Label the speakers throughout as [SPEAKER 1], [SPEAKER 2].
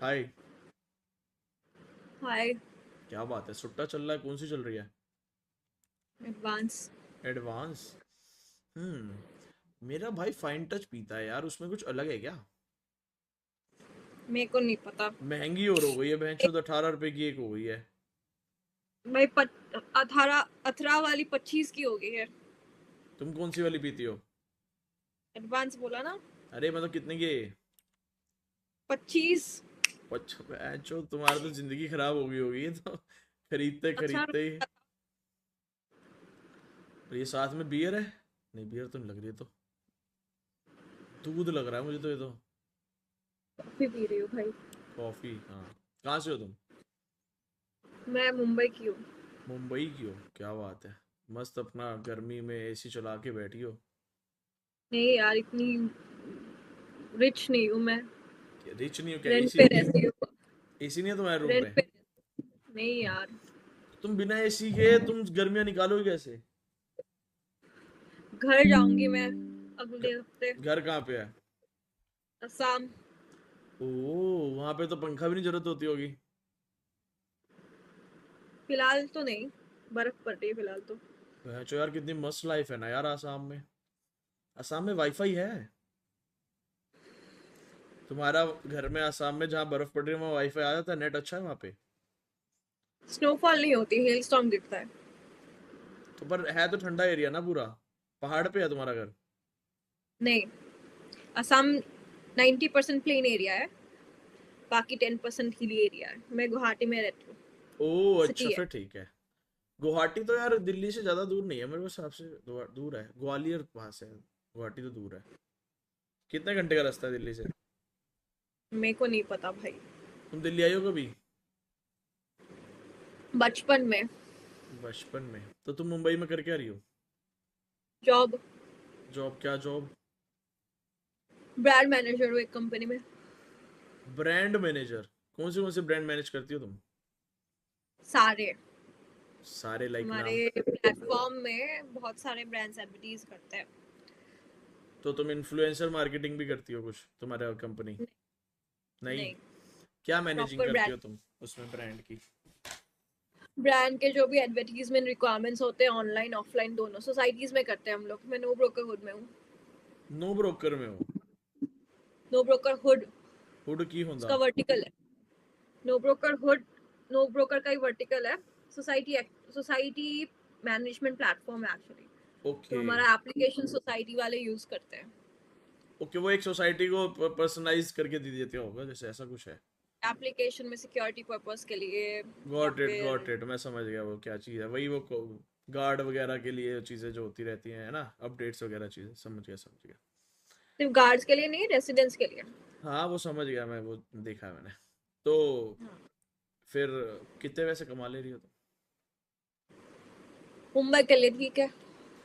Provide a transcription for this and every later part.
[SPEAKER 1] हाय।
[SPEAKER 2] हाय।
[SPEAKER 1] क्या बात है, सुट्टा चल रहा है? कौन सी चल रही है?
[SPEAKER 2] एडवांस।
[SPEAKER 1] एडवांस। मेरा भाई फाइन टच पीता है यार, उसमें कुछ अलग है क्या?
[SPEAKER 2] मेरे को नहीं पता।
[SPEAKER 1] महंगी और हो गई है भैंसो, 18 रुपए की एक हो गई है।
[SPEAKER 2] भाई 18 वाली 25 की हो गई है।
[SPEAKER 1] तुम कौन सी वाली पीती हो?
[SPEAKER 2] एडवांस बोला ना।
[SPEAKER 1] अरे मतलब कितने की है ये?
[SPEAKER 2] 25।
[SPEAKER 1] अच्छा भैंसो, तुम्हारी तो जिंदगी खराब हो गई होगी ये तो खरीदते
[SPEAKER 2] अच्छा।
[SPEAKER 1] खरीदते ही। और ये साथ में बियर है? नहीं, बियर तो नहीं लग रही है तो। दूध लग रहा है मुझे तो ये तो।
[SPEAKER 2] कॉफी पी रही हूँ भाई।
[SPEAKER 1] कॉफी, हाँ। कहाँ से हो तुम?
[SPEAKER 2] मैं मुंबई की हूँ।
[SPEAKER 1] मुंबई की हो? क्या बात है। मस्त अपना गर्मी में एसी चला के बैठी हो।
[SPEAKER 2] नहीं यार, इतनी रिच नहीं हूँ मैं।
[SPEAKER 1] रिच नहीं हो क्या?
[SPEAKER 2] Rent
[SPEAKER 1] AC?
[SPEAKER 2] पे रहती हूँ।
[SPEAKER 1] एसी नहीं है तुम्हारे रूम
[SPEAKER 2] रेंट
[SPEAKER 1] में?
[SPEAKER 2] पे। नहीं यार।
[SPEAKER 1] तुम बिना एसी के तुम गर्मियां निकालोगे कैसे?
[SPEAKER 2] घर जाऊंगी मैं
[SPEAKER 1] घ-
[SPEAKER 2] अगले हफ्ते।
[SPEAKER 1] घर कहाँ पे है?
[SPEAKER 2] असम।
[SPEAKER 1] ओह, वहां पे तो पंखा भी नहीं जरूरत होती होगी।
[SPEAKER 2] फिलहाल तो नहीं। बर्फ पड़ रही है फिलहाल तो।
[SPEAKER 1] भैंचो यार, कितनी मस्त लाइफ है ना यार आसाम में। आसाम में वाईफाई है? तुम्हारा घर में आसाम में जहाँ बर्फ पड़ रही है वहाँ वाईफाई आ जाता है? नेट अच्छा है वहाँ पे?
[SPEAKER 2] स्नोफॉल नहीं होती, हेल स्टॉर्म दिखता है।
[SPEAKER 1] तो पर है तो ठंडा एरिया ना पूरा। पहाड़ पे है तुम्हारा घर?
[SPEAKER 2] नहीं। असम 90% प्लेन एरिया है। बाकी 10% हिली एरिया है। मैं गुवाहाटी में रहती हूँ।
[SPEAKER 1] ओह अच्छा,
[SPEAKER 2] सिटी है।
[SPEAKER 1] फिर ठीक है। गुवाहाटी तो यार दिल्ली से ज्यादा दूर नहीं है मेरे हिसाब से। दूर है, ग्वालियर पास है, गुवाहाटी तो दूर है। कितने घंटे का रास्ता है दिल्ली से?
[SPEAKER 2] मेरे को नहीं पता भाई।
[SPEAKER 1] तुम दिल्ली आई हो कभी?
[SPEAKER 2] बचपन में।
[SPEAKER 1] बचपन में? तो तुम मुंबई में करके आ रही हो?
[SPEAKER 2] जॉब।
[SPEAKER 1] जॉब? क्या जॉब?
[SPEAKER 2] ब्रांड मैनेजर हूँ एक कंपनी में।
[SPEAKER 1] Brand manager? कौन से ब्रांड मैनेज करती हो तुम?
[SPEAKER 2] सारे।
[SPEAKER 1] सारे लाइक
[SPEAKER 2] हमारे
[SPEAKER 1] नाम?
[SPEAKER 2] प्लेटफॉर्म में बहुत सारे ब्रांड्स एडवर्टीज करते हैं।
[SPEAKER 1] तो तुम इन्फ्लुएंसर मार्केटिंग भी करती हो कुछ, तुम्हारा कंपनी? नहीं?
[SPEAKER 2] नहीं।
[SPEAKER 1] क्या मैनेजिंग
[SPEAKER 2] प्रॉपर
[SPEAKER 1] करती
[SPEAKER 2] ब्रांड।
[SPEAKER 1] हो तुम उसमें ब्रांड की?
[SPEAKER 2] ब्रांड के जो भी एडवर्टीजमेंट रिक्वायरमेंट्स होते हैं ऑनलाइन ऑफलाइन दोनों सोसाइटीज में करते हैं हम लोग। मैं नो ब्रोकरहुड में हूँ।
[SPEAKER 1] नो ब्रोकर में हो?
[SPEAKER 2] नो ब्रोकरहुड।
[SPEAKER 1] हुड की होंदा?
[SPEAKER 2] उसका वर्टिकल है। नो ब्रोकरहुड। नो ब्रोकर का ही वर्टिकल है। सोसाइटी। सोसाइटी मैनेजमेंट प्लेटफॉर्म है एक्चुअली। तो
[SPEAKER 1] ओके।
[SPEAKER 2] हमारा एप्लीकेशन सोसाइटी वाले यूज करते हैं।
[SPEAKER 1] ओके, वो एक सोसाइटी को पर्सनलाइज करके दे देते होगा, जैसे ऐसा कुछ है?
[SPEAKER 2] एप्लीकेशन में सिक्योरिटी पर्पस के लिए। या फिर।
[SPEAKER 1] गॉट इट, मैं समझ गया वो क्या चीज़ है। वही वो गार्ड वगैरह के लिए चीज़ें जो होती रहती हैं, है ना, अपडेट्स वगैरह चीज़ें। समझ गया, समझ गया।
[SPEAKER 2] सिर्फ गार्ड्स के लिए नहीं, रेसिडेंट्स के लिए।
[SPEAKER 1] हाँ वो समझ गया मैं, वो देखा है मैंने। तो फिर कितने पैसे कमा ले रही हो तुम?
[SPEAKER 2] मुंबई के लिए ठीक है।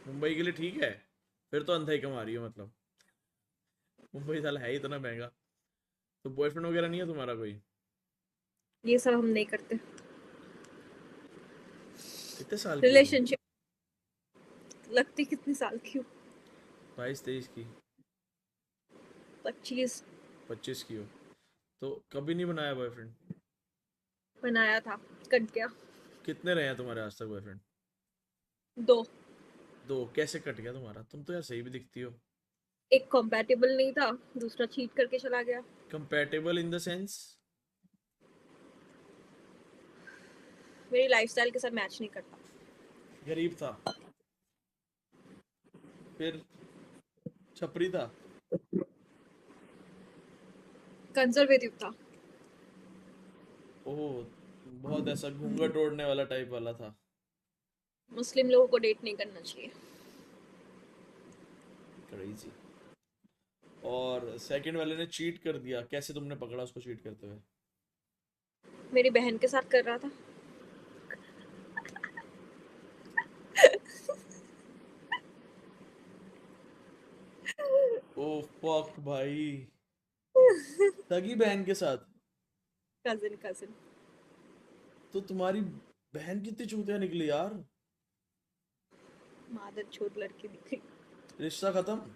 [SPEAKER 1] मुंबई के लिए ठीक है? फिर तो अंधा ही कमा रही हो मतलब। मुंबई साला है ही इतना महंगा। तो बॉयफ्रेंड वगैरह नहीं है तुम्हारा कोई?
[SPEAKER 2] ये सब हम नहीं करते।
[SPEAKER 1] कितने साल की हो तुम?
[SPEAKER 2] रिलेशनशिप। लगती कितनी साल की हूँ?
[SPEAKER 1] 22-23 की?
[SPEAKER 2] 25।
[SPEAKER 1] 25 की हो? तो कभी नहीं बनाया बॉयफ्रेंड?
[SPEAKER 2] बनाया था। कट गया।
[SPEAKER 1] कितने रहे हैं तुम्हारे आज तक बॉयफ्रेंड?
[SPEAKER 2] दो।
[SPEAKER 1] दो? कैसे कट गया तुम्हारा? तुम तो यार सही भी दिखती हो।
[SPEAKER 2] एक कॉम्पैटिबल नहीं था। दूसरा चीट करके चला गया।
[SPEAKER 1] Compatible in the sense?
[SPEAKER 2] मेरी लाइफस्टाइल के साथ मैच नहीं करता।
[SPEAKER 1] गरीब था? फिर छपरी था?
[SPEAKER 2] कंजर्वेटिव था।
[SPEAKER 1] ओह, बहुत ऐसा घूंघट ओढ़ने वाला टाइप वाला था?
[SPEAKER 2] मुस्लिम लोगों को डेट नहीं करना चाहिए।
[SPEAKER 1] क्रेजी। और सेकंड वाले ने चीट कर दिया, कैसे तुमने पकड़ा उसको चीट करते हुए?
[SPEAKER 2] मेरी बहन के साथ कर रहा था।
[SPEAKER 1] ओ फक भाई। सगी बहन के साथ?
[SPEAKER 2] Cousin cousin.
[SPEAKER 1] तो तुम्हारी बहन कितनी चूतिया निकली यार।
[SPEAKER 2] मादर छोट लड़की दिखी।
[SPEAKER 1] रिश्ता खत्म?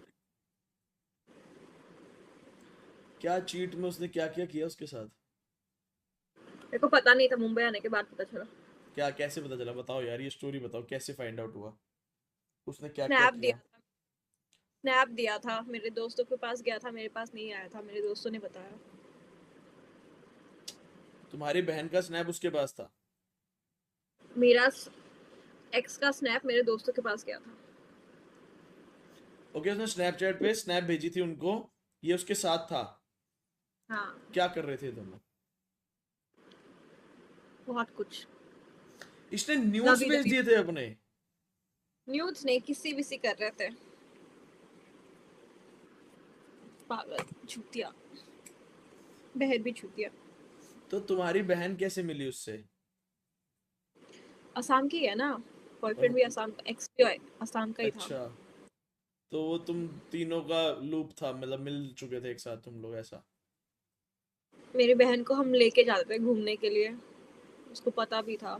[SPEAKER 1] क्या चीट में उसने क्या क्या किया उसके साथ?
[SPEAKER 2] मेरे को पता नहीं था, मुंबई आने के बाद पता चला।
[SPEAKER 1] क्या, कैसे पता चला? बताओ यार, ये स्टोरी बताओ, कैसे फाइंड आउट हुआ? उसने क्या क्या
[SPEAKER 2] स्नैप दिया
[SPEAKER 1] किया?
[SPEAKER 2] था। स्नैप दिया था, मेरे दोस्तों के पास गया था, मेरे पास नहीं आया था, मेरे दोस्तों ने बताया।
[SPEAKER 1] तुम्हारी बहन का स्नैप उसके पास था?
[SPEAKER 2] मेरा एक्स का स्नैप मेरे दोस्तों के पास गया था।
[SPEAKER 1] ओके, उसने स्नैपचैट पे स्नैप भेजी थी उनको, ये उसके साथ था।
[SPEAKER 2] हाँ,
[SPEAKER 1] क्या कर रहे थे दोनों?
[SPEAKER 2] बहुत कुछ।
[SPEAKER 1] इसने न्यूड्स
[SPEAKER 2] दबी
[SPEAKER 1] भेज
[SPEAKER 2] दबी
[SPEAKER 1] दिए थे अपने?
[SPEAKER 2] न्यूज नहीं, किसी विसी कर रहे थे। पागल, छूतिया, बहन भी छूतिया।
[SPEAKER 1] तो तुम्हारी बहन कैसे मिली उससे?
[SPEAKER 2] असम की है ना,
[SPEAKER 1] और
[SPEAKER 2] बॉयफ्रेंड भी असम, एक्स भी असम का ही था।
[SPEAKER 1] अच्छा, तो वो तुम तीनों का लूप था, मतलब मिल चुके थे एक साथ तुम लोग, ऐसा?
[SPEAKER 2] मेरी बहन को हम लेके जाते थे घूमने के लिए, उसको पता भी था।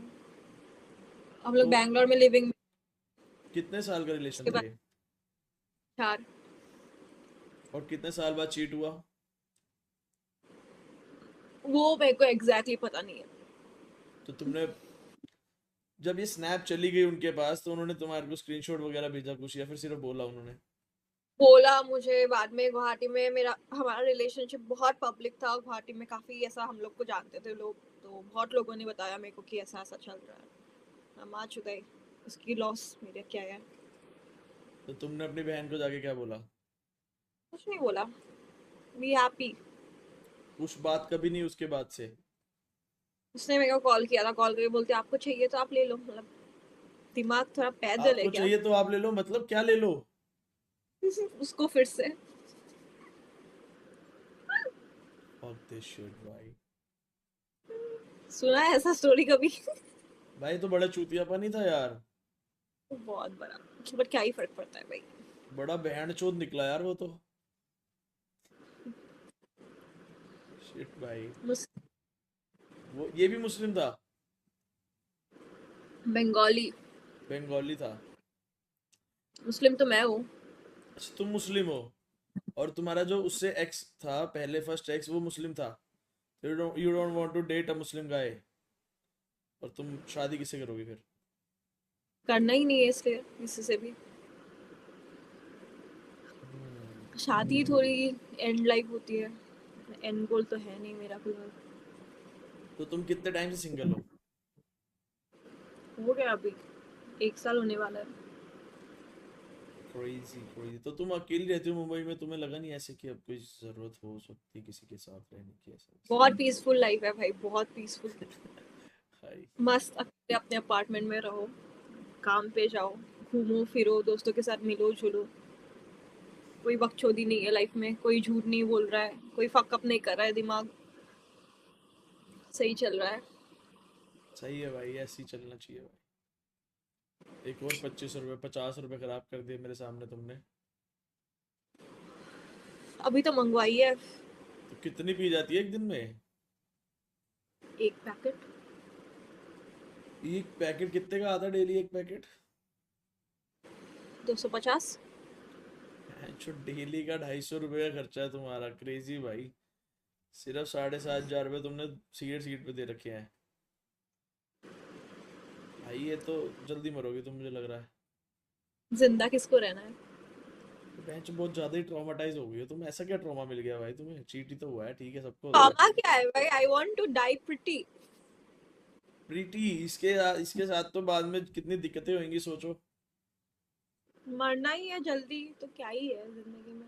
[SPEAKER 2] हम लोग
[SPEAKER 1] तो
[SPEAKER 2] बैंगलोर में लिविंग।
[SPEAKER 1] कितने साल का रिलेशन
[SPEAKER 2] उसके
[SPEAKER 1] था
[SPEAKER 2] बाद
[SPEAKER 1] ये?
[SPEAKER 2] 4।
[SPEAKER 1] और कितने साल बाद चीट हुआ?
[SPEAKER 2] वो मेरे को एग्जैक्टली पता नहीं है।
[SPEAKER 1] तो तुमने, जब ये स्नैप चली गई उनके पास, तो उन्होंने तुम्हारे को स्क्रीनशॉट वगैरह भेजा कुछ, या फिर सिर्फ बोला उन्होंने?
[SPEAKER 2] बोला मुझे बाद में, गुवाहाटी में मेरा हमारा रिलेशनशिप बहुत पब्लिक था, गुवाहाटी में काफी ऐसा हम लोग को जानते थे लोग, तो बहुत लोगों ने बताया मेरे को कि ऐसा ऐसा चल रहा है। हम आ चुके हैं, उसकी लॉस मेरे क्या है।
[SPEAKER 1] तो तुमने अपनी बहन को जाके क्या बोला?
[SPEAKER 2] कुछ नहीं बोला, बी हैप्पी।
[SPEAKER 1] कुछ बात कभी नहीं उसके बाद से?
[SPEAKER 2] उसने मेरे को कॉल किया था, कॉल करके बोलते आपको चाहिए तो आप ले लो, मतलब दिमाग थोड़ा पैदल है
[SPEAKER 1] आपको
[SPEAKER 2] क्या।
[SPEAKER 1] चाहिए तो आप ले लो, मतलब क्या ले लो?
[SPEAKER 2] उसको फिर से।
[SPEAKER 1] फक दिस शिट भाई।
[SPEAKER 2] सुना है ऐसा स्टोरी कभी?
[SPEAKER 1] भाई तो बड़ा चूतियापन ही था यार।
[SPEAKER 2] बहुत बड़ा। बट क्या ही फर्क पड़ता है भाई।
[SPEAKER 1] बड़ा बहन चोद निकला यार वो तो। शिट भाई। वो ये भी मुस्लिम था?
[SPEAKER 2] बंगाली।
[SPEAKER 1] बंगाली था?
[SPEAKER 2] मुस्लिम तो मैं हूँ।
[SPEAKER 1] अच्छा, तुम मुस्लिम हो? और तुम्हारा जो उससे एक्स था पहले, फर्स्ट एक्स, वो मुस्लिम था? You don't want to date a Muslim guy? और तुम शादी किससे करोगे फिर?
[SPEAKER 2] करना ही नहीं है इसलिए किसी से भी।
[SPEAKER 1] हम्म।
[SPEAKER 2] शादी थोड़ी एंड लाइफ होती है, एंड गोल तो है नहीं मेरा फिलहाल।
[SPEAKER 1] तो तुम कितने टाइम से सिंगल हो?
[SPEAKER 2] हो गया अभी 1 साल होने वाला है।
[SPEAKER 1] Crazy crazy. तो तुम अकेली रहती हो मुंबई में, तुम्हें लगा नहीं ऐसे कि अब कोई जरूरत हो सकती है किसी के साथ रहने की, ऐसा वैसा?
[SPEAKER 2] बहुत पीसफुल लाइफ है भाई, बहुत पीसफुल।
[SPEAKER 1] हाय।
[SPEAKER 2] मस्त अकेले अपने अपार्टमेंट में रहो, काम पे जाओ, घूमो फिरो, दोस्तों के साथ मिलो जुलो। कोई बकचोदी नहीं है लाइफ में, कोई झूठ नहीं बोल रहा है, कोई फकअप नहीं कर रहा है, दिमाग सही चल रहा है।
[SPEAKER 1] सही है भाई, ऐसे ही चलना चाहिए भाई। एक और 25 रुपए, 50 रुपए खराब कर दिए मेरे सामने तुमने।
[SPEAKER 2] अभी तो मंगवाई है।
[SPEAKER 1] तो कितनी पी जाती है एक दिन में?
[SPEAKER 2] 1 पैकेट।
[SPEAKER 1] एक पैकेट कितने का आता है डेली, एक पैकेट?
[SPEAKER 2] 250।
[SPEAKER 1] जो डेली का 250 रुपये का खर्चा है तुम्हारा, क्रेजी भाई। सिर्फ 7,500 रुपये तुमने सीट सीट पे दे रखे हैं। भाई ये तो जल्दी मरोगे तुम, मुझे लग रहा है।
[SPEAKER 2] जिंदा किसको रहना है।
[SPEAKER 1] बेंच बहुत ज्यादा ही ट्रॉमेटाइज हो गई हो तुम। ऐसा क्या ट्रॉमा मिल गया भाई तुम्हें? चीट ही तो हुआ है, ठीक है, सबको होता है।
[SPEAKER 2] ट्रॉमा क्या है भाई, I want to die pretty.
[SPEAKER 1] Pretty, इसके इसके साथ तो बाद में कितनी दिक्कतें होंगी, सोचो।
[SPEAKER 2] मरना ही है जल्दी, तो क्या ही है जिंदगी में।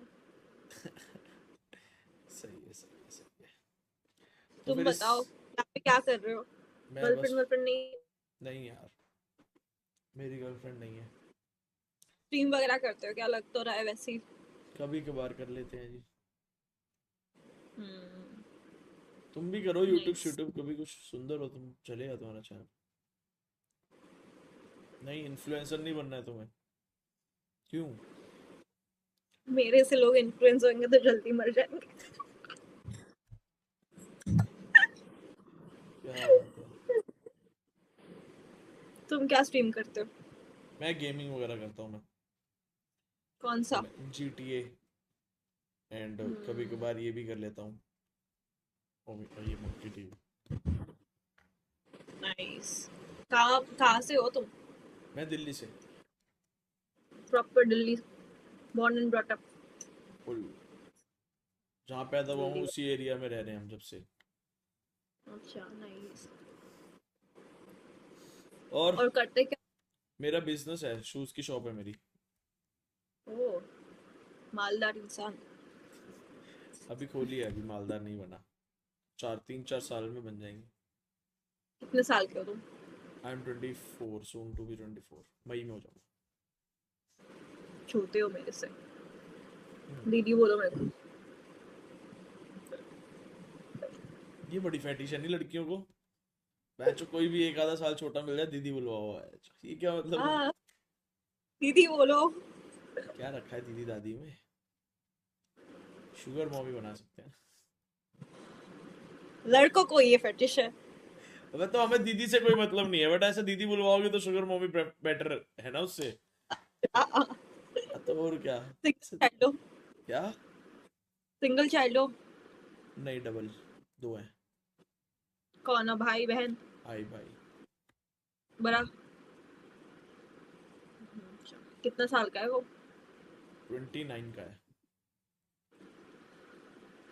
[SPEAKER 1] सही है सही है सही है। तो
[SPEAKER 2] तुम
[SPEAKER 1] फिर इस,
[SPEAKER 2] बताओ, यहाँ पे क्या कर रहे हो?
[SPEAKER 1] मैं बस,
[SPEAKER 2] गर्लफ्रेंड वर्लफ्रेंड नहीं?
[SPEAKER 1] नहीं यार, मेरी गर्लफ्रेंड नहीं है।
[SPEAKER 2] स्ट्रीम वगैरह करते हो क्या? लग तो रहा है वैसे ही।
[SPEAKER 1] कभी कभार कर लेते हैं जी।
[SPEAKER 2] हम्म।
[SPEAKER 1] तुम भी करो यूट्यूब
[SPEAKER 2] नाइस।
[SPEAKER 1] यूट्यूब, कभी कुछ सुंदर हो तुम, चलेगा तुम्हारा चैनल। नहीं, इन्फ्लुएंसर नहीं बनना है तुम्हें? क्यों?
[SPEAKER 2] मेरे से लोग इन्फ्लुएंस होंगे तो जल्दी मर जाएंगे।
[SPEAKER 1] क्या बात है।
[SPEAKER 2] तुम क्या स्ट्रीम करते हो?
[SPEAKER 1] मैं गेमिंग वगैरह करता हूँ मैं।
[SPEAKER 2] कौन सा?
[SPEAKER 1] GTA, एंड कभी
[SPEAKER 2] हम्म।
[SPEAKER 1] कभार ये भी कर लेता हूँ, और ये मंकी टीवी।
[SPEAKER 2] नाइस। कहाँ कहाँ से हो तुम?
[SPEAKER 1] मैं दिल्ली से।
[SPEAKER 2] Proper Delhi, born and brought up
[SPEAKER 1] full. जहाँ पैदा हुआ हूँ
[SPEAKER 2] दिल्ली।
[SPEAKER 1] उसी एरिया में रह रहे हैं हम जब से।
[SPEAKER 2] अच्छा, नाइस।
[SPEAKER 1] और
[SPEAKER 2] और करते क्या?
[SPEAKER 1] मेरा बिजनेस है, शूज की शॉप है मेरी।
[SPEAKER 2] ओ, मालदार इंसान।
[SPEAKER 1] अभी खोली है, अभी मालदार नहीं बना। 3-4 साल में बन जाएंगे।
[SPEAKER 2] कितने साल के हो तुम?
[SPEAKER 1] I am 24, soon to be 24, मई में हो जाऊंगा।
[SPEAKER 2] छोटे हो मेरे से।
[SPEAKER 1] हम्म,
[SPEAKER 2] दीदी बोलो मेरे को।
[SPEAKER 1] ये बड़ी फैटिश है नहीं लड़कियों को। बहनचोद कोई भी एक आधा साल छोटा मिल जाए दीदी बुलवाओ है, ये क्या मतलब है?
[SPEAKER 2] हाँ, दीदी बोलो।
[SPEAKER 1] क्या रखा है दीदी दादी में? शुगर मॉमी बना सकते हैं।
[SPEAKER 2] लड़कों को ये फेटिश है।
[SPEAKER 1] अबे तो हमें दीदी से कोई मतलब नहीं है, बट ऐसे दीदी बुलवाओगे तो शुगर मॉमी बेटर है ना उससे। तो और क्या।
[SPEAKER 2] सिंगल चाइल्ड हो?
[SPEAKER 1] क्या?
[SPEAKER 2] सिंगल चाइल्ड हो?
[SPEAKER 1] नहीं, डबल। दो हैं।
[SPEAKER 2] कौन है, भाई बहन?
[SPEAKER 1] भाई भाई।
[SPEAKER 2] बड़ा? अच्छा, कितना साल का है वो?
[SPEAKER 1] 29 का है।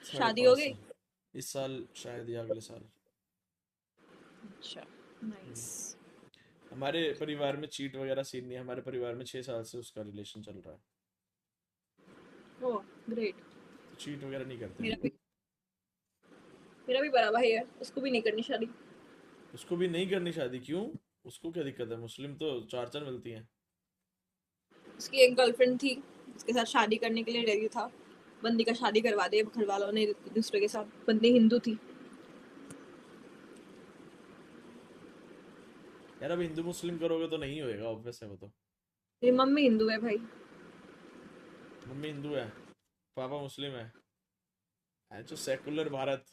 [SPEAKER 1] साढ़े
[SPEAKER 2] शादी हो
[SPEAKER 1] पाँच
[SPEAKER 2] गई?
[SPEAKER 1] साल इस साल शायद या अगले साल।
[SPEAKER 2] अच्छा,
[SPEAKER 1] हम्म।
[SPEAKER 2] नाइस।
[SPEAKER 1] हमारे परिवार में चीट वगैरह सीन नहीं है, हमारे परिवार में 6 साल से उसका रिलेशन चल रहा है।
[SPEAKER 2] ओ, ग्रेट।
[SPEAKER 1] तो चीट वगैरह नहीं करते
[SPEAKER 2] मेरा
[SPEAKER 1] हम।
[SPEAKER 2] भी मेरा भी बड़ा भाई है, उसको भी नहीं करनी शादी।
[SPEAKER 1] उसको भी नहीं करनी शादी, क्यों? उसको क्या दिक्कत है? मुस्लिम तो चार चार मिलती हैं।
[SPEAKER 2] उसकी एक गर्लफ्रेंड थी, उसके साथ शादी करने के लिए रेडी था। बंदी का शादी करवा दिया घर वालों ने दूसरे के साथ। बंदी हिंदू थी।
[SPEAKER 1] यार अब हिंदू मुस्लिम करोगे तो नहीं होएगा, ऑब्वियस है वो तो।
[SPEAKER 2] मेरी मम्मी हिंदू है भाई।
[SPEAKER 1] मम्मी हिंदू है, पापा मुस्लिम है। जो सेकुलर भारत।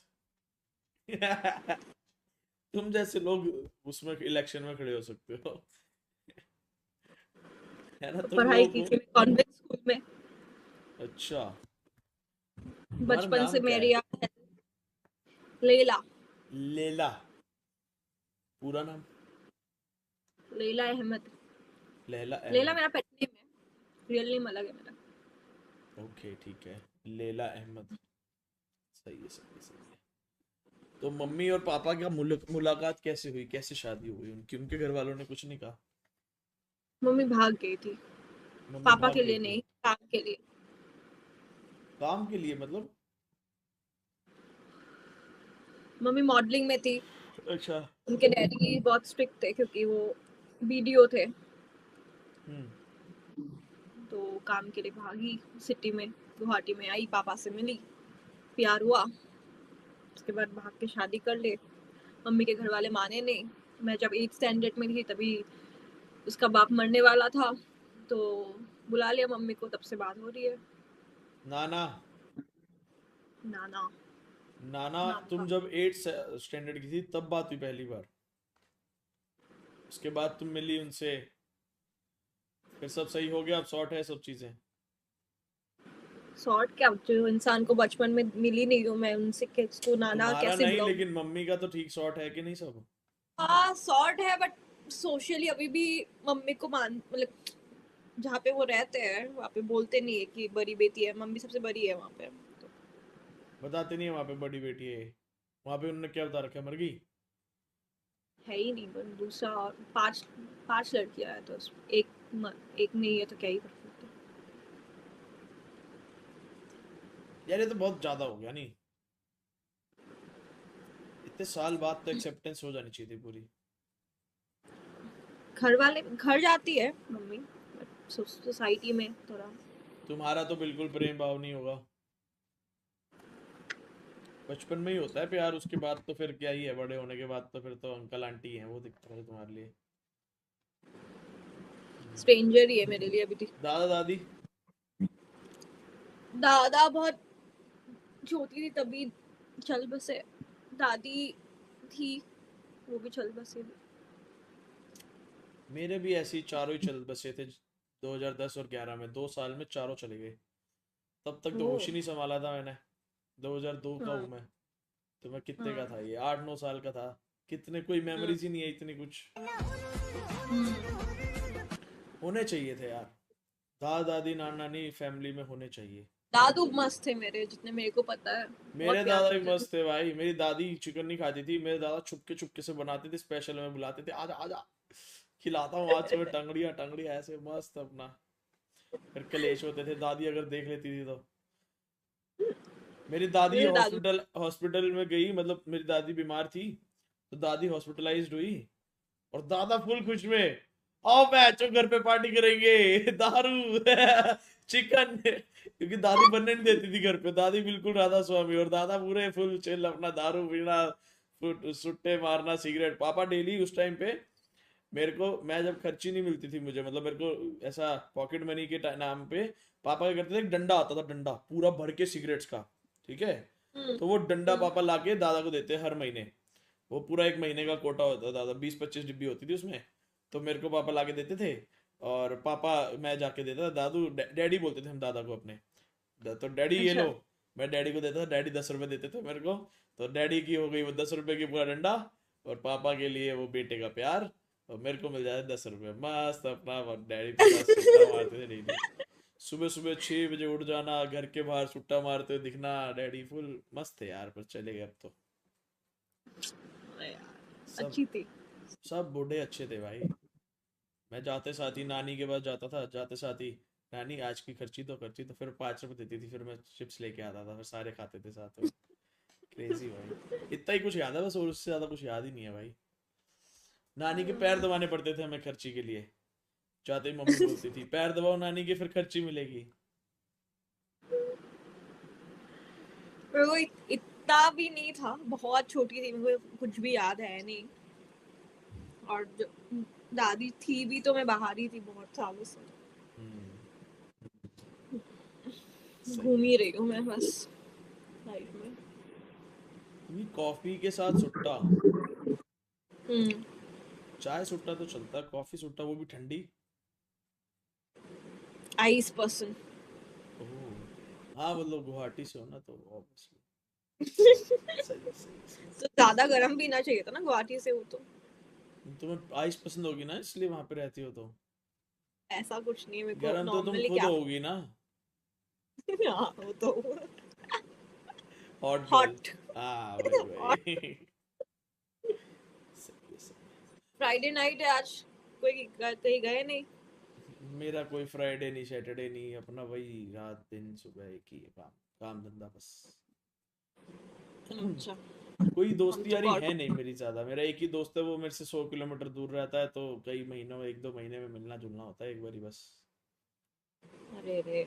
[SPEAKER 1] तुम जैसे लोग उसमें इलेक्शन में खड़े हो सकते हो, है ना? तुम
[SPEAKER 2] पढ़ाई
[SPEAKER 1] लोगों
[SPEAKER 2] की
[SPEAKER 1] को।
[SPEAKER 2] थी कॉन्वेंट स्कूल में।
[SPEAKER 1] अच्छा। तुम्हारा
[SPEAKER 2] बचपन से
[SPEAKER 1] नाम क्या
[SPEAKER 2] मेरी
[SPEAKER 1] है?
[SPEAKER 2] याद है। लैला।
[SPEAKER 1] लेला? पूरा नाम?
[SPEAKER 2] लैला अहमद।
[SPEAKER 1] लैला
[SPEAKER 2] लैला
[SPEAKER 1] अहमद।
[SPEAKER 2] मेरा पेट नेम है, रियल नेम अलग है मेरा।
[SPEAKER 1] ओके ठीक है। लेला अहमद। सही है, सही है, सही है। तो मम्मी और पापा का मुलाकात कैसे हुई, कैसे शादी हुई उनकी? उनके घर वालों ने कुछ नहीं कहा?
[SPEAKER 2] मम्मी भाग गई थी।
[SPEAKER 1] मम्मी
[SPEAKER 2] पापा
[SPEAKER 1] भाग
[SPEAKER 2] के
[SPEAKER 1] गई
[SPEAKER 2] लिए
[SPEAKER 1] थी?
[SPEAKER 2] नहीं, काम के लिए।
[SPEAKER 1] काम के लिए मतलब?
[SPEAKER 2] मम्मी मॉडलिंग में थी।
[SPEAKER 1] अच्छा।
[SPEAKER 2] उनके डैडी बहुत स्ट्रिक्ट थे क्योंकि वो बीडीओ थे।
[SPEAKER 1] हम्म।
[SPEAKER 2] तो काम के लिए भागी सिटी में। गुवाहाटी में आई, पापा से मिली, प्यार हुआ। उसके बाद भाग के शादी कर ले। मम्मी के घर वाले माने नहीं। मैं जब 8th स्टैंडर्ड में थी तभी उसका बाप मरने वाला था। तो बुला लिया मम्मी को, तब से बात हो रही है।
[SPEAKER 1] नाना?
[SPEAKER 2] नाना
[SPEAKER 1] नाना?
[SPEAKER 2] नाम
[SPEAKER 1] तुम
[SPEAKER 2] था।
[SPEAKER 1] जब 8th स्टैंडर्ड की थी तब बात हुई पहली बार? उसके बाद तुम मिली उनसे, फिर सब सही हो गया, अब सॉर्ट है सब चीजें?
[SPEAKER 2] सॉर्ट क्या, जो इंसान को बचपन में मिली नहीं हूँ मैं उनसे किसको नाना
[SPEAKER 1] तुम्हारा
[SPEAKER 2] कैसे
[SPEAKER 1] नहीं,
[SPEAKER 2] बुलाऊं?
[SPEAKER 1] लेकिन मम्मी का तो ठीक सॉर्ट है कि नहीं सब?
[SPEAKER 2] हाँ, सॉर्ट है बट सोशली अभी भी मम्मी को मान मतलब जहाँ पे वो रहते हैं वहाँ पे बोलते नहीं है कि बड़ी बेटी है। मम्मी सबसे बड़ी है वहाँ पे तो।
[SPEAKER 1] बताते नहीं है वहां पे बड़ी बेटी है? वहां पे उन्होंने क्या बता रखा है, मर गई?
[SPEAKER 2] है ही नहीं, बस दूसरा। और पांच पांच लड़कियां हैं तो एक नहीं है तो क्या ही कर सकते।
[SPEAKER 1] यार ये तो बहुत ज्यादा हो गया नहीं? इतने साल बाद तो एक्सेप्टेंस हो जानी चाहिए थी पूरी।
[SPEAKER 2] घर वाले घर जाती है मम्मी, बट सोसाइटी में थोड़ा।
[SPEAKER 1] तुम्हारा तो बिल्कुल प्रेम भाव नहीं होगा। बचपन में ही होता है प्यार, उसके बाद तो फिर क्या ही है, बड़े होने के बाद तो फिर तो अंकल आंटी हैं वो दिखते हैं तुम्हारे लिए। हम्म।
[SPEAKER 2] स्ट्रेंजर ही है मेरे लिए अभी भी।
[SPEAKER 1] दादा दादी?
[SPEAKER 2] दादा बहुत छोटी थी तभी चल बसे। दादी थी, वो भी चल बसे।
[SPEAKER 1] मेरे भी ऐसे ही चारों ही चल बसे थे। 2010 और 11 में 2 साल में चारों चले गए। तब तक तो
[SPEAKER 2] ओ,
[SPEAKER 1] होश ही नहीं संभाला था मैंने। 2002 का
[SPEAKER 2] हाँ
[SPEAKER 1] हूँ मैं। तो मैं कितने का
[SPEAKER 2] हाँ।
[SPEAKER 1] था, ये 8-9 साल का था। कितने, कोई मेमोरीज ही नहीं है इतनी कुछ। होने चाहिए थे यार, दादा दादी नाना नानी फैमिली में होने चाहिए।
[SPEAKER 2] दादू मस्त थे मेरे, जितने मेरे को पता है।
[SPEAKER 1] मेरे
[SPEAKER 2] बहुत प्यार
[SPEAKER 1] दादा भी
[SPEAKER 2] करते थे।
[SPEAKER 1] मस्त थे भाई, मेरी दादी चिकन नहीं खाती थी, मेरे दादा छुपके से बनाते थे स्पेशल, में बुलाते थे आजा आजा, खिलाता हूँ आज सुबह, टंगड़िया टंगड़िया ऐसे मस्त अपना। फिर कलेश होते थे, दादी अगर देख लेती थी तो। मेरी दादी
[SPEAKER 2] मेरे दादू।
[SPEAKER 1] हॉस्पिटल हॉस्पिटल में गई, मतलब मेरी दादी बीमार थी, तो दादी हॉस्पिटलाइज्ड हुई, और दादा फुल खुश में, आओ बैचो घर पे पार्टी करेंगे, दारू चिकन, क्योंकि दादी बनने नहीं देती थी घर पे, दादी बिल्कुल राधा स्वामी, और दादा पूरे फुल चिल अपना, दारू पीना, सुट्टे मारना, सिगरेट। पापा डेली उस टाइम पे मेरे को, मैं जब खर्ची नहीं मिलती थी मुझे, मतलब मेरे को ऐसा पॉकेट मनी के नाम पे, पापा क्या करते थे, एक डंडा आता था, डंडा पूरा भर के सिगरेट्स का, ठीक है,
[SPEAKER 2] हम्म।
[SPEAKER 1] तो वो डंडा
[SPEAKER 2] हम्म।
[SPEAKER 1] पापा लाके दादा को देते हर महीने। वो पूरा एक महीने का कोटा होता था दादा, 20-25 डिब्बी होती थी उसमें, तो मेरे को पापा लाके देते थे, और पापा, मैं जाके देता था, दादू डैडी बोलते थे हम दादा को अपने, तो डैडी ये लो,
[SPEAKER 2] अच्छा।
[SPEAKER 1] मैं डैडी को देता था, डैडी 10 रुपए देते थे मेरे को, तो डैडी की हो गई वो 10 रुपए की पूरा डंडा, और पापा के लिए वो बेटे का प्यार, और मेरे को मिल जाते 10 रुपए, मस्त अपना डैडी के साथ सुट्टा मारते थे डेली। सुबह सुबह 6 बजे उठ जाना, घर के बाहर सुट्टा मारते हुए दिखना, डैडी फुल मस्त थे यार, पर चले गए अब तो।
[SPEAKER 2] अरे यार,
[SPEAKER 1] सब
[SPEAKER 2] अच्छी थी।
[SPEAKER 1] सब बूढ़े अच्छे थे भाई। मैं जाते साथ ही नानी के पास जाता था, जाते साथ ही, नानी आज की खर्ची तो खर्ची, तो फिर 5 रुपए देती थी, फिर मैं चिप्स लेके आता था, फिर सारे खाते थे साथ में। क्रेजी भाई। इतना ही कुछ याद है बस, और उससे ज्यादा कुछ याद ही नहीं है भाई। नानी के पैर दबाने पड़ते थे हमें खर्ची के लिए, जाते ही मम्मी बोलती थी पैर दबाओ नानी के, फिर खर्ची मिलेगी।
[SPEAKER 2] पर वो इतना भी नहीं था, बहुत छोटी थी, मेरे को कुछ भी याद है नहीं। और जो दादी थी भी तो मैं बाहर ही थी बहुत सालों से।
[SPEAKER 1] हम्म। सही
[SPEAKER 2] घूम
[SPEAKER 1] है।
[SPEAKER 2] ही रही हूँ मैं बस लाइफ में।
[SPEAKER 1] ये कॉफी के साथ सुट्टा,
[SPEAKER 2] हम्म।
[SPEAKER 1] चाय सुट्टा तो चलता, कॉफी सुट्टा, वो भी ठंडी।
[SPEAKER 2] Ice person.
[SPEAKER 1] ओह हाँ, मतलब गुवाहाटी से हो ना, तो ऑब्वियसली। सही सही सही।
[SPEAKER 2] तो ज्यादा गर्म पीना चाहिए था ना, गुवाहाटी से हो तो।
[SPEAKER 1] तुम्हें आइस पसंद होगी ना, इसलिए वहां पे रहती हो तो।
[SPEAKER 2] ऐसा कुछ नहीं है, मेरे को
[SPEAKER 1] गरम तो तुम
[SPEAKER 2] नॉर्मली
[SPEAKER 1] खुद
[SPEAKER 2] क्या।
[SPEAKER 1] होगी ना।
[SPEAKER 2] हाँ वो तो।
[SPEAKER 1] Hot girl.
[SPEAKER 2] हॉट।
[SPEAKER 1] हाँ वही
[SPEAKER 2] हॉट।
[SPEAKER 1] वही। सही है सही
[SPEAKER 2] फ्राइडे नाइट है आज, कोई कहीं गए नहीं?
[SPEAKER 1] है। मेरा कोई फ्राइडे नहीं, सैटरडे नहीं, अपना वही रात दिन सुबह एक ही है, काम, काम धंधा बस।
[SPEAKER 2] अच्छा।
[SPEAKER 1] कोई
[SPEAKER 2] हम
[SPEAKER 1] दोस्ती
[SPEAKER 2] तो
[SPEAKER 1] यारी है नहीं
[SPEAKER 2] कॉर्पोरेट।
[SPEAKER 1] मेरी ज्यादा, मेरा एक ही दोस्त है, वो मेरे से 100 किलोमीटर दूर रहता है, तो कई महीनों में, 1-2 महीने में मिलना जुलना होता है एक बारी बस।
[SPEAKER 2] अरे रे,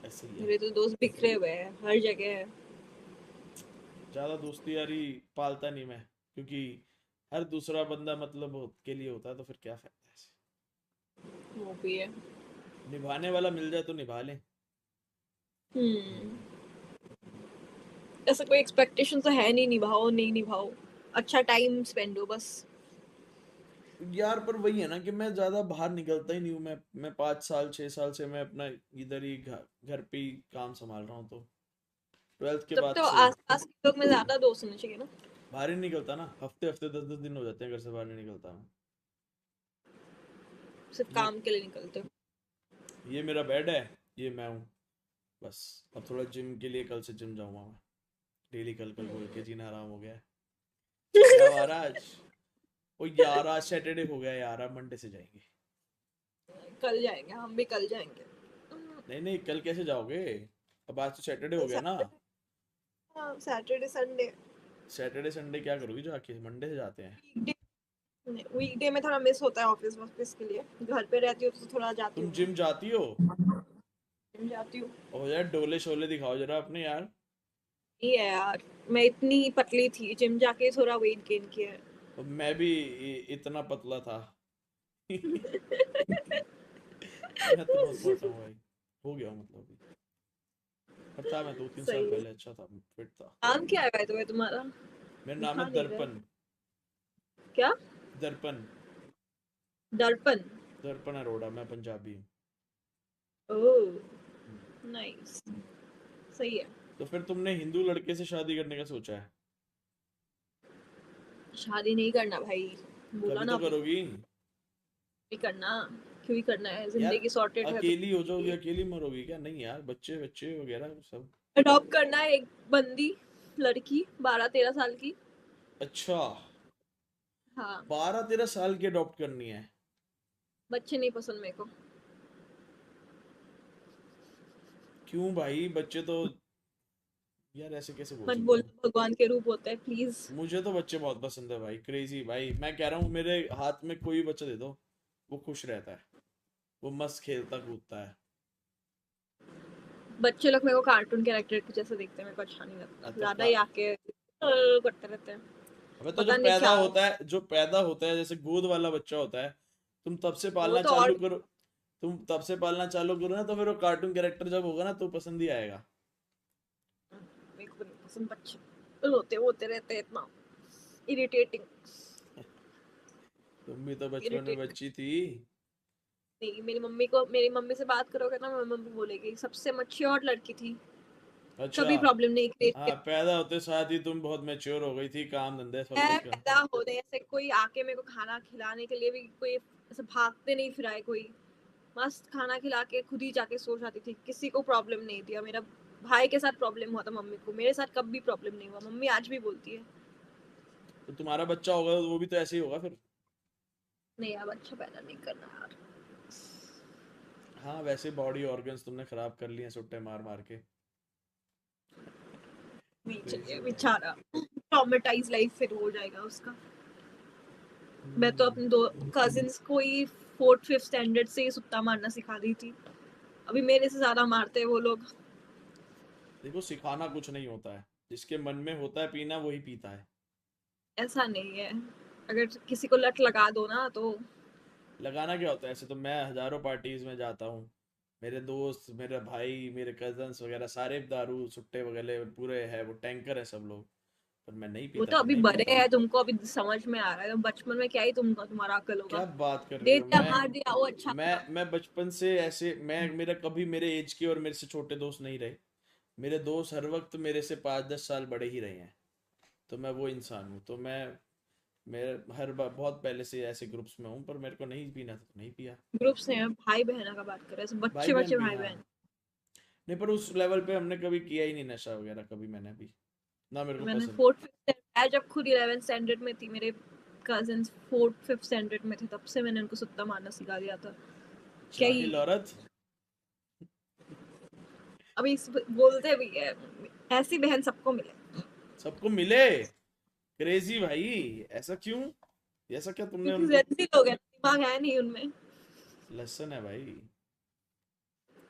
[SPEAKER 1] ऐसे ही है।
[SPEAKER 2] मेरे तो दोस्त बिखरे हुए हैं हर जगह है।
[SPEAKER 1] ज्यादा दोस्ती यारी पालता नहीं मैं, क्योंकि हर दूसरा बंदा मतलब के लिए होता है, तो फिर क्या फायदा है ऐसे।
[SPEAKER 2] वो भी है।
[SPEAKER 1] निभाने वाला मिल जाए तो निभा लें।
[SPEAKER 2] हम्म। ऐसा कोई एक्सपेक्टेशन तो है नहीं, निभाओ नहीं निभाओ, अच्छा टाइम स्पेंड हो बस।
[SPEAKER 1] यार पर वही है ना कि मैं ज्यादा बाहर निकलता ही नहीं हूँ, मैं 5 साल 6 साल से मैं अपना इधर ही घर पे ही काम संभाल रहा हूँ, तो 12th के
[SPEAKER 2] तब
[SPEAKER 1] बाद
[SPEAKER 2] तो
[SPEAKER 1] से
[SPEAKER 2] आसपास के लोग में ज्यादा दोस्त होने चाहिए ना।
[SPEAKER 1] बाहर ही नहीं निकलता ना, हफ्ते हफ्ते 10-10 दिन हो जाते हैं घर से बाहर नहीं निकलता मैं।
[SPEAKER 2] सिर्फ
[SPEAKER 1] ये
[SPEAKER 2] काम के लिए निकलते हो।
[SPEAKER 1] ये मेरा बेड है, ये मैं हूँ, बस। अब थोड़ा जिम के लिए कल से जिम जाऊंगा मैं, डेली कल कल बोल के जीना आराम हो गया है। कब आ रहा आज? ओ यार आज सैटरडे हो गया यार, अब मंडे से जाएंगे।
[SPEAKER 2] कल जाएंगे, हम भी कल जाएंगे।
[SPEAKER 1] नहीं नहीं, कल कैसे जाओगे? अब आज तो सैटरडे हो गया ना।
[SPEAKER 2] Saturday Sunday.
[SPEAKER 1] सैटरडे संडे क्या करोगी जाके, मंडे से जाते हैं।
[SPEAKER 2] वीकडे में थोड़ा मिस होता है ऑफिस ऑफिस के लिए, घर पे रहती हूँ तो थोड़ा जाती
[SPEAKER 1] तुम
[SPEAKER 2] हूँ
[SPEAKER 1] जिम जाती हो?
[SPEAKER 2] मैं जाती हूँ।
[SPEAKER 1] ओ यार डोले शोले दिखाओ जरा अपने यार।
[SPEAKER 2] ये है यार, मैं इतनी पतली थी, जिम जाके थोड़ा वेट गेन किया है।
[SPEAKER 1] और मैं भी इतना पतला था। मैं तो बहुत मोटा हूँ भाई, हो गया हूँ मतलब अभी। पर था मैं 2-3 साल
[SPEAKER 2] सही है।
[SPEAKER 1] पहले अच्छा था, फिट था।
[SPEAKER 2] नाम क्या है तो तुम्हारा?
[SPEAKER 1] मेरा नाम
[SPEAKER 2] दिखा
[SPEAKER 1] है
[SPEAKER 2] नहीं रहा है।
[SPEAKER 1] दर्पण।
[SPEAKER 2] क्या?
[SPEAKER 1] दर्पण।
[SPEAKER 2] दर्पण।
[SPEAKER 1] दर्पण अरोड़ा, मैं पंजाबी हूँ।
[SPEAKER 2] ओह,
[SPEAKER 1] हम्म।
[SPEAKER 2] नाइस। सही है।
[SPEAKER 1] तो फिर तुमने हिंदू लड़के से शादी करने का सोचा है?
[SPEAKER 2] शादी नहीं करना भाई, बोला
[SPEAKER 1] कभी
[SPEAKER 2] ना
[SPEAKER 1] तो
[SPEAKER 2] अभी।
[SPEAKER 1] करोगी
[SPEAKER 2] नहीं करना, क्यों ही करना है,
[SPEAKER 1] यार।
[SPEAKER 2] जिंदगी सॉर्टेड है तो।
[SPEAKER 1] अकेली हो जाओगी, अकेली मरोगी क्या? नहीं यार, बच्चे बच्चे वगैरह सब।
[SPEAKER 2] अडॉप्ट करना है एक बंदी, लड़की 12-13 साल की।
[SPEAKER 1] अच्छा,
[SPEAKER 2] हाँ,
[SPEAKER 1] 12-13 साल की अडॉप्ट करनी है?
[SPEAKER 2] बच्चे नहीं पसंद मेरे को।
[SPEAKER 1] क्यों भाई, बच्चे तो, यार ऐसे कैसे बोल
[SPEAKER 2] मत
[SPEAKER 1] सकते
[SPEAKER 2] बोल,
[SPEAKER 1] हो?
[SPEAKER 2] भगवान के रूप होते हैं प्लीज।
[SPEAKER 1] मुझे तो बच्चे बहुत पसंद है भाई, क्रेजी भाई। मैं कह रहा हूँ मेरे हाथ में कोई बच्चा दे दो, वो खुश रहता है, वो मस्त खेलता कूदता है।
[SPEAKER 2] बच्चे लोग मेरे को कार्टून कैरेक्टर के जैसे देखते हैं, मेरे को अच्छा नहीं लगता,
[SPEAKER 1] तो
[SPEAKER 2] ज्यादा
[SPEAKER 1] का
[SPEAKER 2] ही आके करते रहते हैं।
[SPEAKER 1] अबे तो जो
[SPEAKER 2] पता नहीं
[SPEAKER 1] पैदा
[SPEAKER 2] क्या।
[SPEAKER 1] होता है, जो पैदा होता है जैसे गोद वाला बच्चा होता है, तुम तब से
[SPEAKER 2] वो
[SPEAKER 1] पालना
[SPEAKER 2] तो और,
[SPEAKER 1] चालू करो। तुम तब से पालना चालू करो ना, तो फिर वो कार्टून कैरेक्टर जब होगा ना तो पसंद ही आएगा।
[SPEAKER 2] मेरे को नहीं पसंद बच्चे, रोते होते रहते हैं इतना, इरिटेटिंग।
[SPEAKER 1] तुम भी तो बचपन में
[SPEAKER 2] इरिटेटिंग।
[SPEAKER 1] बच्ची थी।
[SPEAKER 2] नहीं, मेरी मम्मी से बात करोगे ना, मेरी मम्मी बोलेगी सबसे मैच्योर लड़की थी,
[SPEAKER 1] अच्छा।
[SPEAKER 2] कभी प्रॉब्लम नहीं
[SPEAKER 1] हाँ,
[SPEAKER 2] क्रिएट।
[SPEAKER 1] पैदा होते साथ ही तुम बहुत मैच्योर हो गई थी, काम धंधे सब
[SPEAKER 2] मैं
[SPEAKER 1] कुछ का।
[SPEAKER 2] पैदा होने से कोई आके मेरे को खाना खिलाने के लिए भी कोई ऐसे भागते नहीं फिराए कोई, मस्त खाना खिला के खुद ही जाके सो जाती थी, किसी को प्रॉब्लम नहीं दिया। मेरा भाई के साथ प्रॉब्लम हुआ था मम्मी को, मेरे साथ कभी प्रॉब्लम नहीं हुआ, मम्मी आज भी बोलती है।
[SPEAKER 1] तो तुम्हारा बच्चा होगा तो वो भी तो ऐसे ही होगा फिर।
[SPEAKER 2] नहीं यार, अच्छा पैदा नहीं करना यार।
[SPEAKER 1] हाँ, वैसे बॉडी ऑर्गन्स तुमने खराब कर लिए हैं सुट्टे मार मार के।
[SPEAKER 2] नहीं चाहिए
[SPEAKER 1] क्रेजी भाई।
[SPEAKER 2] बेचारा, ट्रॉमेटाइज लाइफ फिर हो जाएगा उसका। मैं तो
[SPEAKER 1] हम्म।
[SPEAKER 2] अपने दो कजिन्स को ही 4th 5th स्टैंडर्ड से ही सुट्टा मारना सिखा दी थी, अभी मेरे से ज्यादा मारते हैं वो लोग।
[SPEAKER 1] देखो, सिखाना कुछ नहीं होता है, जिसके मन में होता है पीना वही पीता है।
[SPEAKER 2] ऐसा नहीं है, अगर किसी को लत लगा दो ना तो।
[SPEAKER 1] लगाना क्या होता है? ऐसे तो मैं हजारों पार्टीज में जाता हूँ, मेरे दोस्त, मेरे भाई, मेरे कजन्स वगैरह सारे दारू सुट्टे वगैरह पूरे है, वो टैंकर है सब लोग। पर मैं नहीं
[SPEAKER 2] वो
[SPEAKER 1] पीता
[SPEAKER 2] तो
[SPEAKER 1] तो
[SPEAKER 2] अभी
[SPEAKER 1] नहीं
[SPEAKER 2] बड़े
[SPEAKER 1] पीता।
[SPEAKER 2] हैं, तुमको अभी समझ में आ रहा है, तो बचपन में क्या ही तुम्हारा अक्ल होगा।
[SPEAKER 1] क्या बात कर रही
[SPEAKER 2] दे
[SPEAKER 1] हो?
[SPEAKER 2] दिया मार दिया, वो अच्छा था।
[SPEAKER 1] मैं बचपन से ऐसे, मैं मेरा कभी मेरे एज के और मेरे से छोटे दोस्त नहीं रहे। मेरे दोस्त हर वक्त मेरे से 5-10 साल बड़े ही रहे हैं। तो मैं वो इंसान हूँ, तो मैं हर बार बहुत पहले से ऐसे ग्रुप्स में हूँ, पर मेरे को नहीं पीना था तो नहीं पिया।
[SPEAKER 2] ग्रुप्स ने भाई बहना का बात कर रहे हैं,
[SPEAKER 1] भाई
[SPEAKER 2] बच्चे
[SPEAKER 1] बहन
[SPEAKER 2] बच्चे
[SPEAKER 1] भी,
[SPEAKER 2] भाई
[SPEAKER 1] हाँ।
[SPEAKER 2] बहन।
[SPEAKER 1] नहीं, पर उस लेवल पे हमने कभी किया ही नहीं नशा वगैरह, कभी मैंने भी, ना मेरे को
[SPEAKER 2] मैंने
[SPEAKER 1] पसंद।
[SPEAKER 2] 4th 5th, मैं जब खुद 11th स्टैंडर्ड में थी, मेरे कजिन्स 4th 5th स्टैंडर्ड में थे, तब से मैंने उनको सुत्ता मारना सिखा दिया था। क्या ही,
[SPEAKER 1] जाहिल औरत।
[SPEAKER 2] अभी बोलते भी है, ऐसी बहन सबको मिले।
[SPEAKER 1] सबको मिले? क्रेजी भाई। ऐसा क्यों? ऐसा क्या तुमने
[SPEAKER 2] क्योंकि
[SPEAKER 1] उनको?
[SPEAKER 2] जेंजी लोग हैं, दिमाग है नहीं उनमें।
[SPEAKER 1] लसन है भाई।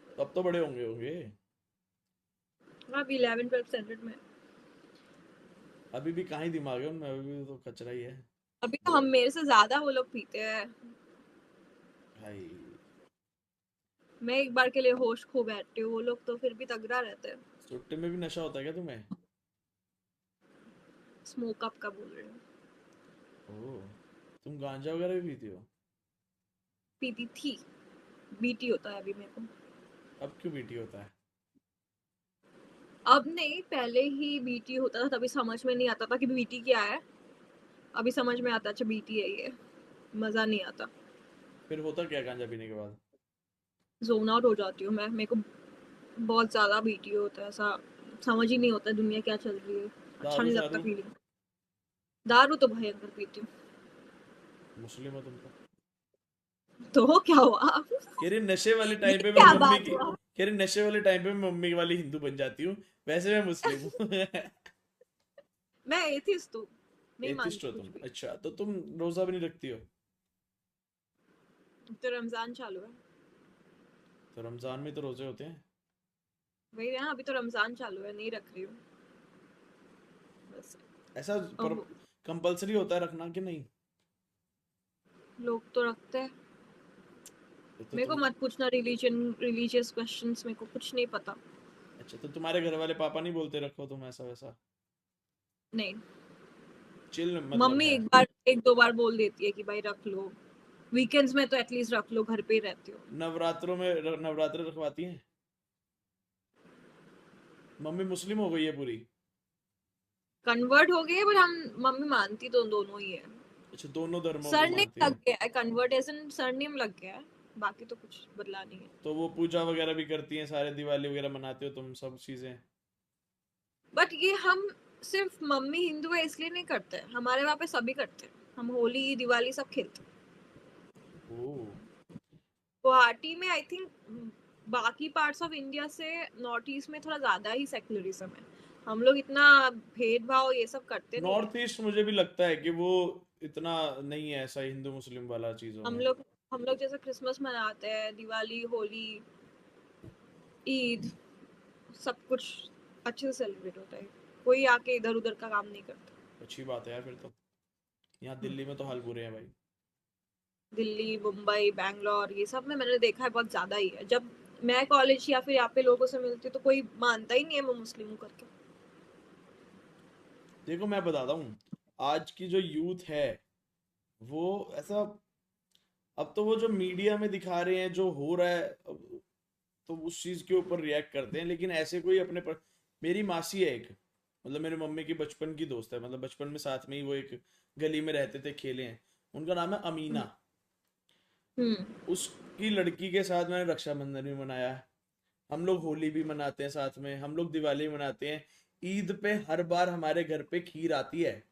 [SPEAKER 1] तो अब तो बड़े होंगे होंगे।
[SPEAKER 2] अभी 11th 12th स्टैंडर्ड में।
[SPEAKER 1] अभी भी कहाँ ही दिमाग है उनमें, अभी भी तो कचरा ही है।
[SPEAKER 2] अभी तो हम मेरे से ज्यादा वो लोग पीते हैं।
[SPEAKER 1] भाई।
[SPEAKER 2] मैं एक बार के लिए होश खो बैठती हूँ, वो लोग तो फिर भी तगड़ा रहते हैं।
[SPEAKER 1] सुट्टे में भी नशा होता है क्या तुम्हें?
[SPEAKER 2] स्मोक अप का बोल रहे हो?
[SPEAKER 1] ओह। तुम गांजा वगैरह भी पीती हो?
[SPEAKER 2] पीती थी, बीटी होता है अभी मेरे को।
[SPEAKER 1] अब क्यों बीटी होता है?
[SPEAKER 2] अब नहीं, पहले ही बीटी होता था, तभी समझ में नहीं आता था कि बीटी क्या है। अभी समझ में आता, अच्छा बीटी है ये, मजा नहीं आता।
[SPEAKER 1] फिर होता क्या गांजा पीने के बाद?
[SPEAKER 2] जोन आउट हो जाती हूँ मैं, मेरे को बहुत ज्यादा बीटी होता है, ऐसा समझ ही नहीं होता दुनिया क्या चल रही है, अच्छा
[SPEAKER 1] दारू
[SPEAKER 2] नहीं लगता
[SPEAKER 1] शारू?
[SPEAKER 2] फीलिंग। दारू तो भयंकर पीती हूँ।
[SPEAKER 1] मुस्लिम हो तुम तो।
[SPEAKER 2] तो क्या हुआ?
[SPEAKER 1] कह रही नशे वाले
[SPEAKER 2] ये
[SPEAKER 1] टाइम पे मैं
[SPEAKER 2] क्या
[SPEAKER 1] मम्मी
[SPEAKER 2] बात
[SPEAKER 1] की,
[SPEAKER 2] हुआ?
[SPEAKER 1] कह रही नशे वाले टाइम पे मैं मम्मी वाली हिंदू बन जाती हूँ, वैसे मैं मुस्लिम हूँ।
[SPEAKER 2] मैं एथिस्ट हूँ, नहीं
[SPEAKER 1] एथिस्ट
[SPEAKER 2] मानती
[SPEAKER 1] हो
[SPEAKER 2] कुछ
[SPEAKER 1] तुम?
[SPEAKER 2] भी।
[SPEAKER 1] अच्छा, तो तुम रोजा भी नहीं रखती हो?
[SPEAKER 2] तो रमजान चालू है।
[SPEAKER 1] तो रमजान में तो रोजे होते हैं।
[SPEAKER 2] वही है ना, अभी तो रमजान चालू है, नहीं रख रही हूँ बस।
[SPEAKER 1] ऐसा पर
[SPEAKER 2] अब
[SPEAKER 1] कंपलसरी होता है रखना कि नहीं?
[SPEAKER 2] लोग तो रखते हैं।
[SPEAKER 1] तो
[SPEAKER 2] मेरे को
[SPEAKER 1] तुम,
[SPEAKER 2] मत पूछना रिलीजियस क्वेश्चंस, मेरे को कुछ नहीं पता।
[SPEAKER 1] अच्छा, तो तुम्हारे घर वाले पापा नहीं बोलते रखो तुम ऐसा वैसा?
[SPEAKER 2] नहीं,
[SPEAKER 1] चिल मतलब
[SPEAKER 2] मम्मी
[SPEAKER 1] है।
[SPEAKER 2] एक दो बार बोल देती है कि भाई रख लो, वीकेंड्स में तो एटलीस्ट रख लो, घर पे ही रहती हो।
[SPEAKER 1] नवरात्रों में नवरात्र रखवाती हैं? मम्मी मुस्लिम हो गई है पूरी?
[SPEAKER 2] कन्वर्ट हो गए, पर हम मम्मी मानती तो दोनों ही है।
[SPEAKER 1] अच्छा, दोनों धर्मों को
[SPEAKER 2] सरनेम
[SPEAKER 1] मानती
[SPEAKER 2] लग
[SPEAKER 1] है।
[SPEAKER 2] गया है, कन्वर्टेशन सरनेम लग गया है, बाकी तो कुछ बदला नहीं है।
[SPEAKER 1] तो वो पूजा वगैरह भी करती हैं, सारे दिवाली वगैरह मनाते हो तुम, सब चीजें?
[SPEAKER 2] बट ये हम सिर्फ मम्मी हिंदू है इसलिए नहीं करते, हमारे वहाँ पे सभी करते हैं, हम होली दिवाली सब खेलते हैं।
[SPEAKER 1] ओ।
[SPEAKER 2] गुवाहाटी में आई थिंक बाकी पार्ट्स ऑफ इंडिया से नॉर्थ ईस्ट में थोड़ा ज्यादा ही सेक्युलरिज्म है, हम लोग इतना भेदभाव ये सब करते नहीं है।
[SPEAKER 1] नॉर्थ ईस्ट मुझे भी लगता है कि वो इतना नहीं है ऐसा हिंदू मुस्लिम वाला चीजों
[SPEAKER 2] हम
[SPEAKER 1] में।
[SPEAKER 2] लोग हम लोग जैसे क्रिसमस मनाते हैं, दिवाली होली ईद, सब कुछ अच्छे से सेलिब्रेट होता है, कोई आके इधर उधर का काम नहीं करता।
[SPEAKER 1] अच्छी बात है यार फिर तो। यहाँ दिल्ली में तो हाल बुरे हैं भाई।
[SPEAKER 2] दिल्ली मुंबई बैंगलोर ये सब में मैंने देखा है बहुत ज्यादा ही है, जब मैं कॉलेज या फिर यहाँ पे लोगों से मिलती हूँ तो कोई मानता ही नहीं है मैं मुस्लिम हूँ करके।
[SPEAKER 1] देखो मैं बताता हूँ, आज की जो यूथ है वो ऐसा, अब तो वो जो मीडिया में दिखा रहे हैं जो हो रहा है, तो उस चीज के ऊपर रिएक्ट करते हैं, लेकिन ऐसे कोई अपने पर। मेरी मासी है एक, मतलब मेरे मम्मी की बचपन की दोस्त है, मतलब बचपन में साथ में ही वो एक गली में रहते थे, खेले हैं। उनका नाम है अमीना।
[SPEAKER 2] हम्म।
[SPEAKER 1] उसकी लड़की के साथ मैंने रक्षाबंधन भी मनाया है, हम लोग होली भी मनाते हैं साथ में, हम लोग दिवाली मनाते हैं। ईद पे हर बार हमारे घर पे खीर आती है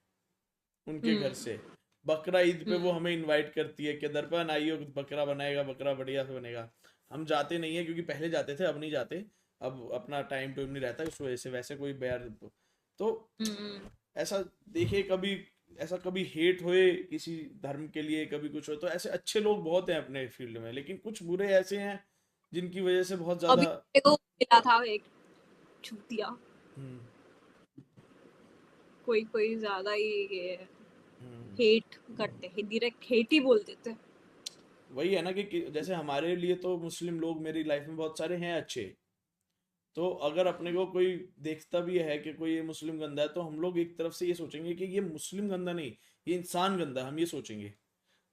[SPEAKER 1] उनके घर
[SPEAKER 2] हम्म।
[SPEAKER 1] से। बकरा ईद पे वो
[SPEAKER 2] हम्म।
[SPEAKER 1] हमें इनवाइट करती है कि दरपन आइयो, बकरा बनाएगा, बकरा बढ़िया से बनेगा। हम जाते नहीं है क्योंकि पहले जाते थे, अब नहीं जाते। अब अपना टाइम टूम नहीं रहता उस वजह से, वैसे कोई बैर तो
[SPEAKER 2] हम्म।
[SPEAKER 1] ऐसा देखिए कभी, ऐसा कभी हेट होए किसी धर्म के लिए, कभी कुछ हो, तो ऐसे अच्छे लोग बहुत हैं अपने फील्ड में, लेकिन कुछ बुरे ऐसे हैं जिनकी वजह से बहुत
[SPEAKER 2] अभी
[SPEAKER 1] ज्यादा।
[SPEAKER 2] मेरे को मिला था एक चूतिया,
[SPEAKER 1] हम्म।
[SPEAKER 2] कोई कोई ज्यादा ही ये
[SPEAKER 1] हम्म।
[SPEAKER 2] हेट करते हैं, डायरेक्ट हेट ही बोल देते हैं।
[SPEAKER 1] वही है ना कि जैसे हमारे लिए तो मुस्लिम लोग मेरी लाइफ में बहुत सारे हैं अच्छे। तो अगर अपने को कोई देखता भी है कि कोई ये मुस्लिम गंदा है, तो हम लोग एक तरफ से ये सोचेंगे कि ये मुस्लिम गंदा नहीं, ये इंसान गंदा है, हम ये सोचेंगे,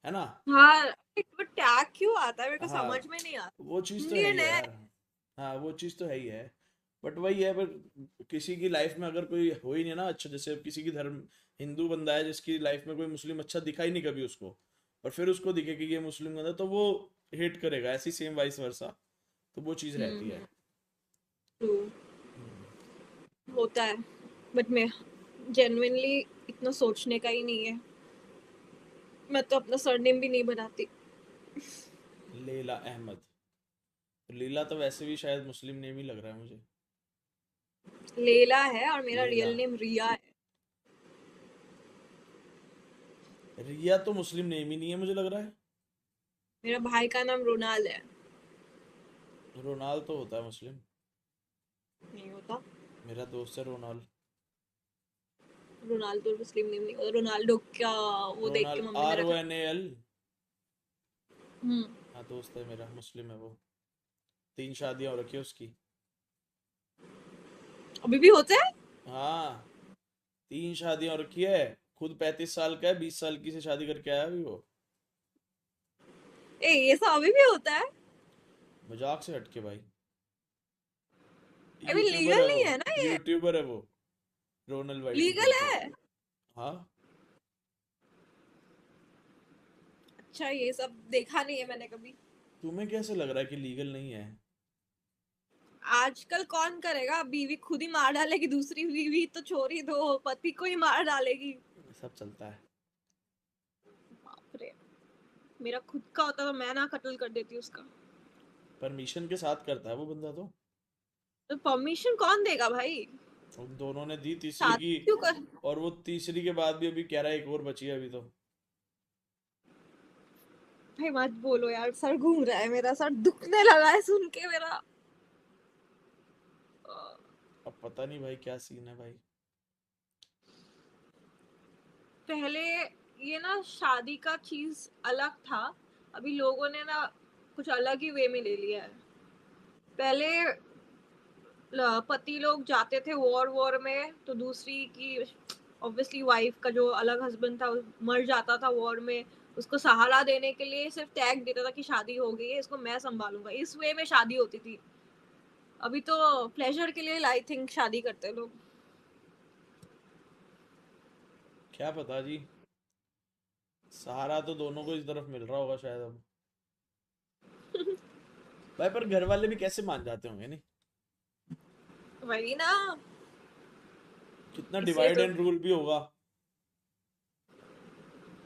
[SPEAKER 1] है ना?
[SPEAKER 2] हाँ, बट टैग क्यों आता है मेरे को
[SPEAKER 1] हाँ,
[SPEAKER 2] समझ में नहीं आता।
[SPEAKER 1] वो चीज़ तो है ही
[SPEAKER 2] इंडियन
[SPEAKER 1] है
[SPEAKER 2] है।
[SPEAKER 1] यार। हाँ, वो चीज़ तो है ही है। बट वही है, पर किसी की लाइफ में अगर कोई हो ही नहीं ना अच्छा, जैसे अब किसी की धर्म हिंदू बंदा है जिसकी लाइफ में कोई मुस्लिम अच्छा दिखा ही नहीं कभी उसको, और फिर उसको दिखे कि ये मुस्लिम बंदा, तो वो हेट करेगा, ऐसी सेम वाइस वर्सा। तो वो चीज़ रहती है।
[SPEAKER 2] ट्रू।
[SPEAKER 1] हम्म।
[SPEAKER 2] होता है, बट मैं जेन्युइनली इतना सोचने का ही नहीं है, मैं तो अपना सरनेम भी नहीं बनाती।
[SPEAKER 1] लेला अहमद। तो लीला तो वैसे भी शायद मुस्लिम नेम ही लग रहा है मुझे।
[SPEAKER 2] लेला है और मेरा
[SPEAKER 1] लेला।
[SPEAKER 2] रियल नेम रिया है।
[SPEAKER 1] रिया तो मुस्लिम नेम ही नहीं है मुझे लग रहा है।
[SPEAKER 2] मेरा भाई का नाम रोनाल है।
[SPEAKER 1] रोनाल तो होता है मुस्लिम।
[SPEAKER 2] नहीं होता।
[SPEAKER 1] मेरा दोस्त है रोनाल।
[SPEAKER 2] रोनाल्डो मुस्लिम नेम नहीं होता, रोनाल्डो क्या वो देख
[SPEAKER 1] रोनाल,
[SPEAKER 2] के मम्मी ने
[SPEAKER 1] आर ओ
[SPEAKER 2] रखा।
[SPEAKER 1] N A L.
[SPEAKER 2] हम्म।
[SPEAKER 1] हाँ, दोस्त है मेरा, मुस्लिम है वो। 3 शादियां हो रखी है उसकी।
[SPEAKER 2] अभी भी होता है?
[SPEAKER 1] हाँ, 3 शादियां हो रखी है। खुद 35 साल का है, 20 साल की से शादी करके आया अभी वो।
[SPEAKER 2] ए ये सब अभी भी होता है?
[SPEAKER 1] मजाक से हटके भाई।
[SPEAKER 2] अभी
[SPEAKER 1] यूट्यूबर
[SPEAKER 2] लीगल
[SPEAKER 1] है वो।
[SPEAKER 2] नहीं है ना ये?
[SPEAKER 1] यूट्यूबर है वो, रोनल वाइटी
[SPEAKER 2] लीगल
[SPEAKER 1] करके।
[SPEAKER 2] है?
[SPEAKER 1] हाँ।
[SPEAKER 2] अच्छा, ये सब देखा नहीं है मैंने कभी।
[SPEAKER 1] तुम्हें कैसे लग रहा है कि लीगल नहीं है?
[SPEAKER 2] आजकल कौन करेगा, बीवी खुद ही मार डालेगी, दूसरी बीवी तो छोड़ ही दो, पति को ही मार डालेगी।
[SPEAKER 1] सब चलता है।
[SPEAKER 2] बाप रे, मेरा खुद का होता तो मैं ना कत्ल कर देती उसका।
[SPEAKER 1] परमिशन के साथ करता है वो बंदा तो।
[SPEAKER 2] तो परमिशन कौन देगा भाई?
[SPEAKER 1] उन दोनों ने दी तीसरी
[SPEAKER 2] शादी
[SPEAKER 1] की।
[SPEAKER 2] क्यों कर।
[SPEAKER 1] और वो तीसरी के बाद भी अभी कह रहा है एक और बची है अभी तो।
[SPEAKER 2] भाई मत बोलो यार, सर घूम रहा है, मेरा सर दुखने लगा है सुन के मेरा।
[SPEAKER 1] अब पता नहीं भाई क्या सीन है भाई।
[SPEAKER 2] पहले ये ना शादी का चीज अलग था, अभी लोगों ने ना कुछ अलग ही वे में ले लिया है। पहले पति लोग जाते थे वॉर वॉर में तो दूसरी की ऑब्वियसली वाइफ का जो अलग हस्बैंड था मर जाता था वॉर में, उसको सहारा देने के लिए सिर्फ टैग देता था कि शादी हो गई है, इसको मैं संभालूंगा, इस वे में शादी होती थी। अभी तो प्लेजर के लिए आई थिंक शादी करते हैं लोग।
[SPEAKER 1] क्या पता जी, सहारा तो दोनों को इस तरफ मिल रहा होगा शायद अब। भाई पर घर वाले भी कैसे मान जाते होंगे नहीं?
[SPEAKER 2] वही ना,
[SPEAKER 1] कितना
[SPEAKER 2] इसलिए
[SPEAKER 1] डिवाइड
[SPEAKER 2] तो
[SPEAKER 1] एंड रूल भी होगा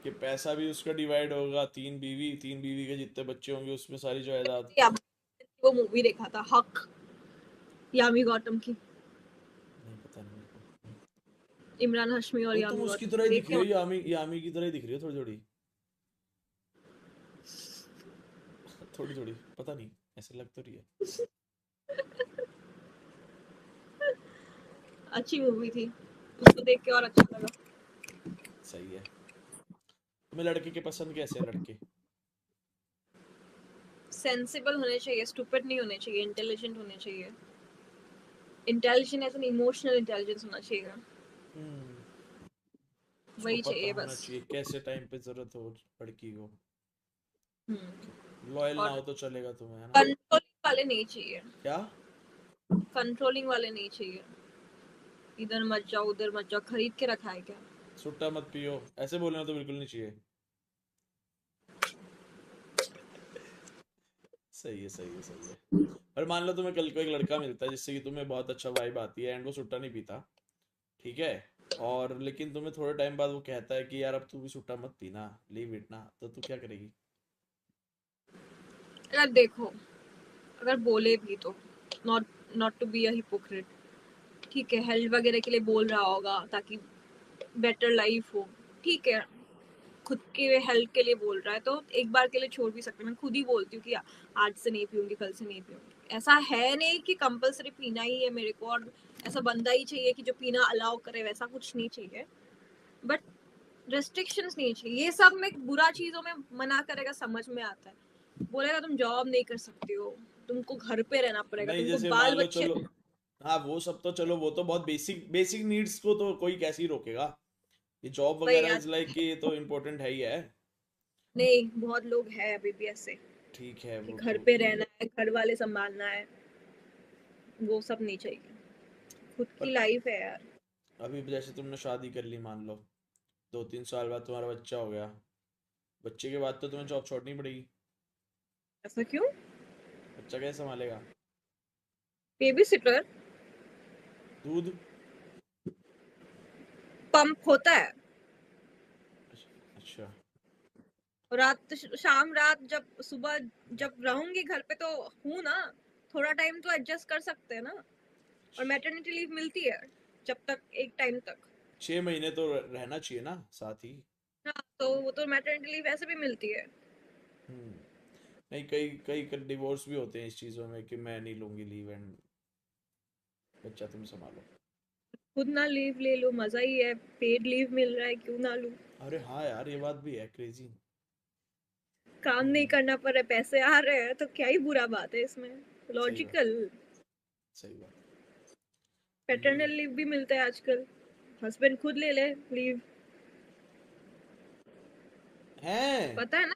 [SPEAKER 1] कि पैसा भी उसका डिवाइड होगा, तीन बीवी के जितने बच्चे होंगे उसमें सारी जायदाद।
[SPEAKER 2] वो मूवी देखा था हक, यामी गौतम की,
[SPEAKER 1] नहीं पता नहीं मेरे को।
[SPEAKER 2] इमरान हाशमी और
[SPEAKER 1] तो तुम
[SPEAKER 2] यामी
[SPEAKER 1] उसकी
[SPEAKER 2] गौतम,
[SPEAKER 1] तरह ही दिख
[SPEAKER 2] देखे
[SPEAKER 1] रही हो,
[SPEAKER 2] हो?
[SPEAKER 1] यामी यामी की तरह ही दिख रही हो थोड़ी थोड़ी। थोड़ी थोड़ी पता नहीं, ऐसे लग तो रही है।
[SPEAKER 2] अच्छी मूवी थी, उसको देख के और अच्छा लगा।
[SPEAKER 1] सही है। तुम्हें लड़के के पसंद कैसे हैं लड़के?
[SPEAKER 2] सेंसिबल होने चाहिए, स्टूपिड नहीं होने चाहिए, इंटेलिजेंट होने चाहिए। Intelligent as an emotional intelligence होना चाहिए,
[SPEAKER 1] हम्म। उसको
[SPEAKER 2] वही
[SPEAKER 1] पता
[SPEAKER 2] चाहिए
[SPEAKER 1] होना
[SPEAKER 2] बस।
[SPEAKER 1] चाहिए कैसे टाइम पे जरूरत हो लड़की को।
[SPEAKER 2] हम्म।
[SPEAKER 1] लॉयल ना
[SPEAKER 2] और
[SPEAKER 1] हो तो चलेगा तुम्हें, है ना?
[SPEAKER 2] कंट्रोलिंग वाले नहीं चाहिए,
[SPEAKER 1] क्या?
[SPEAKER 2] कंट्रोलिंग वाले नहीं चाहिए। इधर मत जाओ उधर मत जाओ, खरीद के रखा है क्या?
[SPEAKER 1] सुट्टा मत पियो, ऐसे बोलना तो बिल्कुल नहीं चाहिए। सही है सही है सही है। और मान लो तुम्हें कल को एक लड़का मिलता है जिससे कि तुम्हें बहुत अच्छा वाइब आती है एंड वो सुट्टा नहीं पीता, ठीक है, और लेकिन तुम्हें थोड़े टाइम बाद वो कहता है कि यार अब तू भी सुट्टा मत पीना, लीव इट ना, तो तू क्या करेगी?
[SPEAKER 2] अगर देखो, अगर बोले भी तो not not to be a hypocrite, ठीक है, हेल्थ वगैरह के लिए बोल रहा होगा ताकि बेटर लाइफ हो, ठीक है, खुद के हेल्थ के लिए बोल रहा है तो एक बार के लिए छोड़ भी सकते हैं। मैं खुद ही बोलती हूँ कि आज से नहीं पीऊंगी, कल से नहीं पीऊंगी, ऐसा है नहीं कि कंपलसरी पीना ही है मेरे को, और ऐसा बंदा ही चाहिए कि जो पीना अलाउ करे, वैसा कुछ नहीं चाहिए। बट रेस्ट्रिक्शंस नहीं चाहिए, ये सब में बुरा चीजों में मना करेगा, समझ में आता है, बोलेगा तुम जॉब नहीं कर सकती हो, तुमको घर पे रहना पड़ेगा,
[SPEAKER 1] नहीं
[SPEAKER 2] तुमको
[SPEAKER 1] जैसे मान
[SPEAKER 2] बाल
[SPEAKER 1] लो
[SPEAKER 2] बच्चे।
[SPEAKER 1] चलो, हाँ वो सब तो चलो, वो तो बहुत बेसिक बेसिक नीड्स को तो कोई कैसे ही रोकेगा। ये जॉब
[SPEAKER 2] भाई
[SPEAKER 1] वगैरह इज
[SPEAKER 2] आज
[SPEAKER 1] लाइक कि ये तो इम्पोर्टेंट है ही है।
[SPEAKER 2] नहीं, बहुत लोग हैं अभी भी ऐसे
[SPEAKER 1] ठीक है
[SPEAKER 2] कि
[SPEAKER 1] वो
[SPEAKER 2] घर
[SPEAKER 1] तो।
[SPEAKER 2] पे रहना है, घर वाले संभालना है, वो सब नहीं चाहिए, खुद की
[SPEAKER 1] पर
[SPEAKER 2] लाइफ है यार।
[SPEAKER 1] अभी जैसे तुमने शादी कर ली मान लो, 2-3 साल बाद तुम्हारा बच्चा हो गया, बच्चे के बाद तो तुम्हें जॉब छोड़नी पड़ेगी।
[SPEAKER 2] ऐसा क्यों?
[SPEAKER 1] बच्चा कैसे संभालेगा?
[SPEAKER 2] बेबी सिटर,
[SPEAKER 1] दूध?
[SPEAKER 2] पंप होता है,
[SPEAKER 1] अच्छा।
[SPEAKER 2] रात शाम रात, जब सुबह जब रहूंगी घर पे तो हूँ ना, थोड़ा टाइम तो एडजस्ट कर सकते हैं ना। और मैटरनिटी लीव मिलती है जब तक, एक टाइम तक।
[SPEAKER 1] 6 महीने तो रहना चाहिए ना साथ ही।
[SPEAKER 2] हाँ, तो वो तो मैटरनिटी लीव ऐसे भी मिलती है।
[SPEAKER 1] हम्म। नहीं, कई कई डिवोर्स भी होते हैं इस चीज़ों में कि मैं नहीं लूंगी लीव एंड बच्चा तुम संभालो।
[SPEAKER 2] खुद ना लीव ले लो, मजा ही है, पेड लीव मिल रहा है, क्यों ना लूं।
[SPEAKER 1] अरे हाँ यार, ये बात भी है क्रेजी।
[SPEAKER 2] काम नहीं
[SPEAKER 1] हम्म।
[SPEAKER 2] करना पड़ रहा, पैसे आ रहे हैं तो क्या ही बुरा बात है इसमें,
[SPEAKER 1] सही बात,
[SPEAKER 2] लॉजिकल।
[SPEAKER 1] सही बात। ये
[SPEAKER 2] पैटर्नल लीव भी मिलता है आजकल, हस्बैंड खुद ले ले लीव,
[SPEAKER 1] है।
[SPEAKER 2] पता है ना?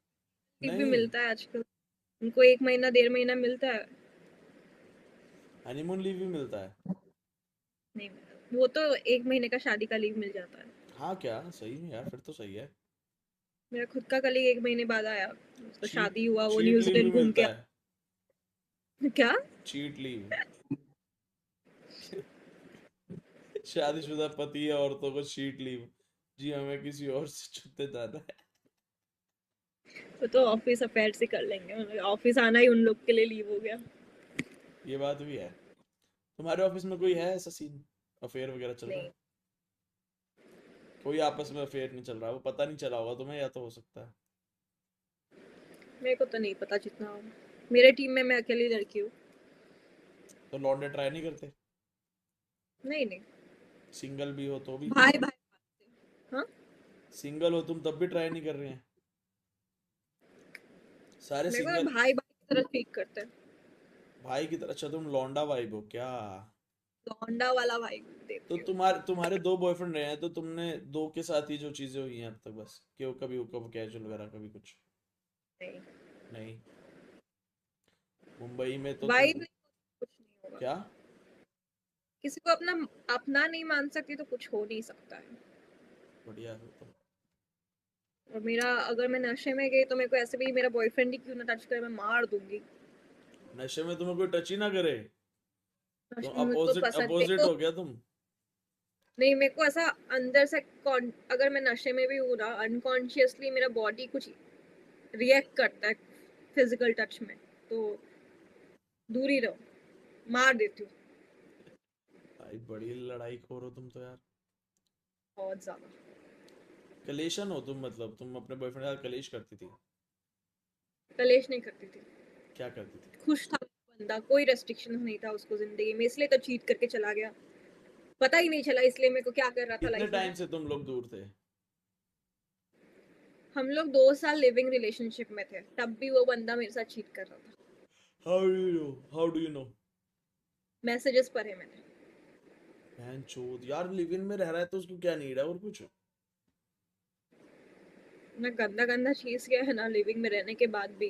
[SPEAKER 2] लीव भी
[SPEAKER 1] नहीं,
[SPEAKER 2] मिलता है आजकल, उनको 1 महीना 1.5 महीना मिलता है।
[SPEAKER 1] हनीमून लीव भी मिलता है?
[SPEAKER 2] नहीं, वो तो 1 महीने का शादी का लीव मिल जाता है।
[SPEAKER 1] हाँ क्या, सही में यार, फिर तो सही है।
[SPEAKER 2] मेरा खुद का कलीग 1 महीने बाद आया, उसका
[SPEAKER 1] चीट
[SPEAKER 2] शादी हुआ, वो
[SPEAKER 1] चीट लीव भी
[SPEAKER 2] न्यूजीलैंड घूम के
[SPEAKER 1] मिलता है?
[SPEAKER 2] क्या?
[SPEAKER 1] Cheat leave. शादीशुदा पति या औरतों को चीट लीव, जी हमें किसी और से छुट्टे जाना है।
[SPEAKER 2] वो तो ऑफिस अफेयर से कर लेंगे, ऑफिस आना ही उन लोग के लिए लीव हो गया।
[SPEAKER 1] ये बात भी है। तुम्हारे ऑफिस में कोई है ऐसा सीन, अफेयर वगैरह चल रहा
[SPEAKER 2] नहीं,
[SPEAKER 1] है? कोई आपस में अफेयर नहीं चल रहा, वो पता नहीं चला होगा तुम्हें, या तो हो सकता है।
[SPEAKER 2] मेरे को तो नहीं पता, जितना हो, मेरे टीम में मैं अकेली लड़की हूँ।
[SPEAKER 1] तो लौंडे ट्राई नहीं करते?
[SPEAKER 2] नहीं नहीं,
[SPEAKER 1] सिंगल भी हो तो भी?
[SPEAKER 2] भाई भाई, हाँ,
[SPEAKER 1] सिंगल हो तुम तब भी ट्राई नहीं कर रहे हैं? सारे
[SPEAKER 2] मेरे को
[SPEAKER 1] सिंगल
[SPEAKER 2] भाई भाई की तरह ट्रीट करते हैं,
[SPEAKER 1] भाई की तरह? अच्छा तुम लौंडा वाइब हो क्या?
[SPEAKER 2] लौंडा वाला भाई
[SPEAKER 1] तो
[SPEAKER 2] देती हूँ।
[SPEAKER 1] तुम्हारे तुम्हारे दो बॉयफ्रेंड रहे हैं तो तुमने दो के साथ ही जो चीजें हुई हैं अब तक, बस कि वो कभी वो कैजुअल वगैरह, कभी कुछ?
[SPEAKER 2] नहीं,
[SPEAKER 1] नहीं। मुंबई में तो तुम।
[SPEAKER 2] भाई भी कुछ नहीं होगा,
[SPEAKER 1] क्या?
[SPEAKER 2] किसी को अपना अपना नहीं मान सकती तो कुछ हो नहीं सकता है।
[SPEAKER 1] बढ़िया है तो।
[SPEAKER 2] और मेरा अगर मैं नशे में गई तो मेरे को ऐसे भी मेरा बॉयफ्रेंड ही क्यों ना टच करे, मैं मार दूंगी।
[SPEAKER 1] नशे में तुम्हें कोई टच ही ना करे, तो
[SPEAKER 2] नशे में मेरे को
[SPEAKER 1] अपोजिट
[SPEAKER 2] पसंद, मेरे
[SPEAKER 1] अपोजिट
[SPEAKER 2] को
[SPEAKER 1] हो गया तुम।
[SPEAKER 2] नहीं, मेरे को ऐसा अंदर से अगर मैं नशे में भी हूँ ना, अनकॉन्शियसली मेरा बॉडी कुछ रिएक्ट करता है फिजिकल टच में, तो दूर ही रहो, मार देती हूँ।
[SPEAKER 1] भाई बड़ी लड़ाई खोर हो तुम तो यार।
[SPEAKER 2] बहुत ज्यादा।
[SPEAKER 1] कलेशन हो तुम, मतलब तुम अपने बॉयफ्रेंड के साथ कलेश करती थी?
[SPEAKER 2] कलेश नहीं करती थी,
[SPEAKER 1] क्या करती थी?
[SPEAKER 2] खुश था बंदा, कोई रेस्ट्रिक्शन नहीं था उसको जिंदगी में, इसलिए तो चीट करके चला गया। पता ही नहीं चला इसलिए मेरे को क्या कर रहा था
[SPEAKER 1] कितने
[SPEAKER 2] लाइफ में।
[SPEAKER 1] टाइम से तुम लोग दूर थे?
[SPEAKER 2] हम लोग 2 साल लिविंग रिलेशनशिप में थे, तब भी वो बंदा मेरे साथ चीट कर रहा था।
[SPEAKER 1] How do you know?
[SPEAKER 2] Messages पढ़े मैंने।
[SPEAKER 1] बहन चोद यार, लिव इन में रह रहा है तो उसको क्या नीड है और कुछ?
[SPEAKER 2] ना गंदा गंदा चीज क्या है ना, लिविंग में रहने के बाद भी।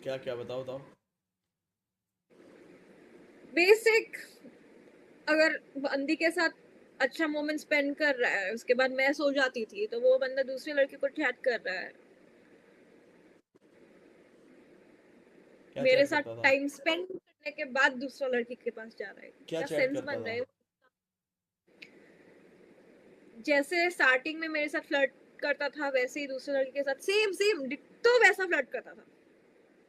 [SPEAKER 1] क्या क्या बताओ बताओ।
[SPEAKER 2] बेसिक, अगर बंदी के साथ अच्छा मोमेंट स्पेंड कर रहा है, उसके बाद मैं सो जाती थी, तो वो बंदा दूसरे लड़के को चैट कर रहा है,
[SPEAKER 1] क्या
[SPEAKER 2] मेरे
[SPEAKER 1] चैट
[SPEAKER 2] साथ
[SPEAKER 1] करता था?
[SPEAKER 2] टाइम स्पेंड करने के बाद दूसरा लड़की के पास जा रहा है।
[SPEAKER 1] क्या
[SPEAKER 2] क्या
[SPEAKER 1] चैट
[SPEAKER 2] सेंस
[SPEAKER 1] करता
[SPEAKER 2] बन रहा
[SPEAKER 1] था?
[SPEAKER 2] है? जैसे स्टार्टिंग में मेरे साथ फ्लर्ट करता था, वैसे ही दूसरे लड़के के साथ सेम सेम डिट्टो वैसा फ्लर्ट करता था।